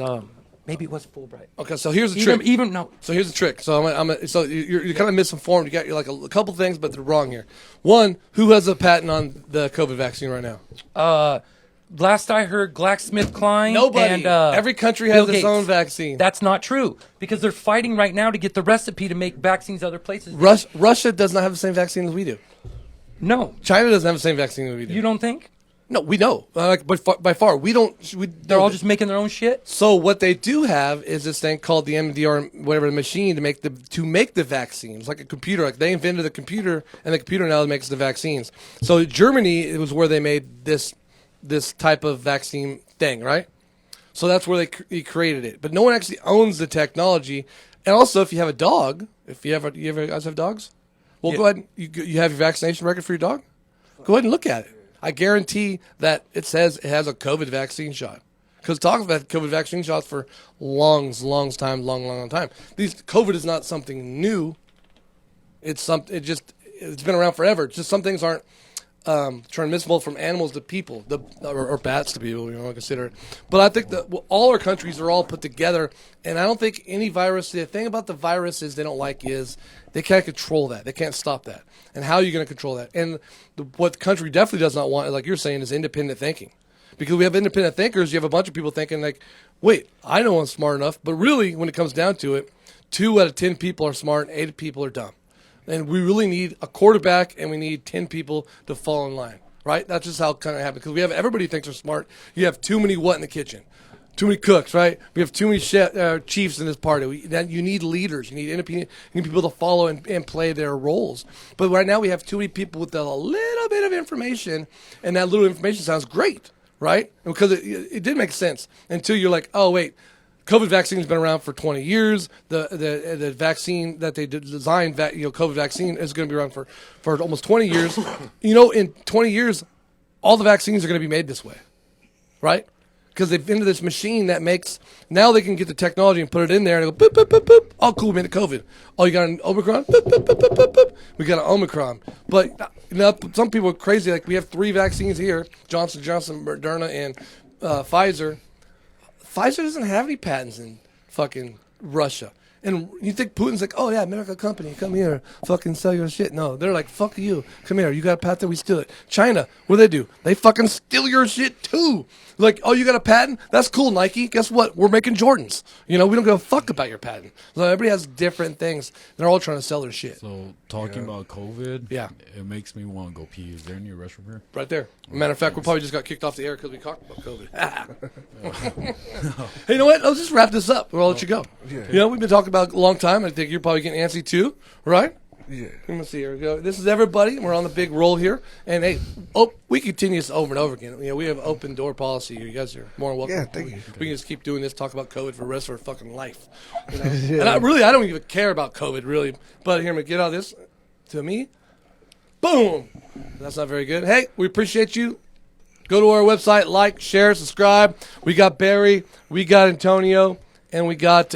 maybe it was Fulbright. Okay, so here's the trick. No. So here's the trick. So so you're kind of misinformed. You got like a couple things, but they're wrong here. One, who has a patent on the COVID vaccine right now? Last I heard, GlaxoSmithKline. Nobody. And, Every country has Bill its own Gates. vaccine. That's not true because they're fighting right now to get the recipe to make vaccines other places. Russia does not have the same vaccine as we do. No, China doesn't have the same vaccine as we do. you don't think? No, we know. But by far, we don't. They're all just making their own shit. So what they do have is this thing called the MDR, whatever, the machine to make the vaccines, like a computer. Like they invented the computer, and the computer now makes the vaccines. So Germany, it was where they made this type of vaccine thing, right? So that's where they created it. But no one actually owns the technology. And also, if you have a dog, you ever guys have dogs? Well, Yeah. go ahead. You have your vaccination record for your dog? Go ahead and look at it. I guarantee that it says it has a COVID vaccine shot. Because talk about COVID vaccine shots for long time. COVID is not something new. It's been around forever. It's just some things aren't transmissible from animals to people, or bats to people, consider it. But I think that all our countries are all put together, and I don't think any virus. The thing about the viruses they don't like is they can't control that. They can't stop that. And how are you going to control that? And what the country definitely does not want, like you're saying, is independent thinking. Because we have independent thinkers, you have a bunch of people thinking like, wait, I know I'm smart enough. But really, when it comes down to it, 2 out of 10 people are smart and 8 people are dumb. And we really need a quarterback, and we need 10 people to fall in line, right? That's just how it kind of happens. Because we have everybody thinks they're smart. You have too many in the kitchen? Too many cooks, right? We have too many chiefs in this party. You need leaders. You need independent. You need people to follow and play their roles. But right now we have too many people with a little bit of information, and that little information sounds great, right? Because it did make sense until you're like, oh wait. COVID vaccine has been around for 20 years. The vaccine that they designed, COVID vaccine, is going to be around for almost 20 years. In 20 years, all the vaccines are going to be made this way, right? Because they've invented this machine that makes, now they can get the technology and put it in there and go, boop, boop, boop, boop. Oh, cool, we made the COVID. Oh, you got an Omicron? Boop, boop, boop, boop, boop, boop. We got an Omicron. But some people are crazy. Like, we have 3 vaccines here, Johnson & Johnson, Moderna, and Pfizer. Pfizer doesn't have any patents in fucking Russia. And you think Putin's like, oh yeah, American company, come here, fucking sell your shit. No, they're like, fuck you. Come here, you got a patent, we steal it. China, what do? They fucking steal your shit too. Like, oh, you got a patent? That's cool, Nike. Guess what? We're making Jordans. We don't give a fuck about your patent. So everybody has different things. They're all trying to sell their shit. So talking about COVID, Yeah. it makes me want to go pee. Is there any restroom here? Right there. Matter of fact, we probably just got kicked off the air because we talked about COVID. Hey, you know what? Let's just wrap this up. We'll let you go. Yeah. We've been talking about a long time. I think you're probably getting antsy too, right? Yeah. Let me see. Here we go. This is everybody. We're on the big roll here. And hey, we continue this over and over again. We have open door policy here. You guys are more than welcome. Yeah, thank you. We can just keep doing this, talk about COVID for the rest of our fucking life. And I don't even care about COVID, really. But here, I'm going to get all this to me. Boom. That's not very good. Hey, we appreciate you. Go to our website, like, share, subscribe. We got Barry, we got Antonio, and we got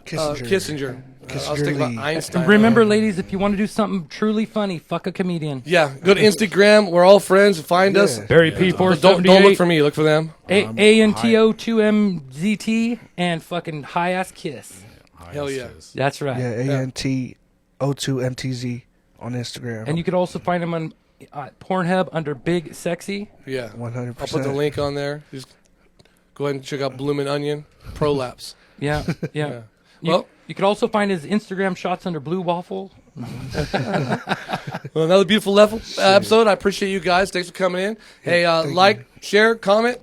Kissinger. I was thinking about Einstein. Remember, ladies, if you want to do something truly funny, fuck a comedian. Yeah, go to Instagram. We're all friends. Find us. Barry P478. Don't look for me. Look for them. ANTO2MZT and fucking high ass kiss. Hell yeah. That's right. Yeah, ANTO2MTZ on Instagram. And you could also find him on Pornhub under Big Sexy. Yeah. 100%. I'll put the link on there. Just go ahead and check out Bloomin' Onion Prolapse. Yeah. Yeah. Well, you could also find his Instagram shots under Blue Waffle. Well, another beautiful episode. I appreciate you guys. Thanks for coming in. Hey, like, share, comment.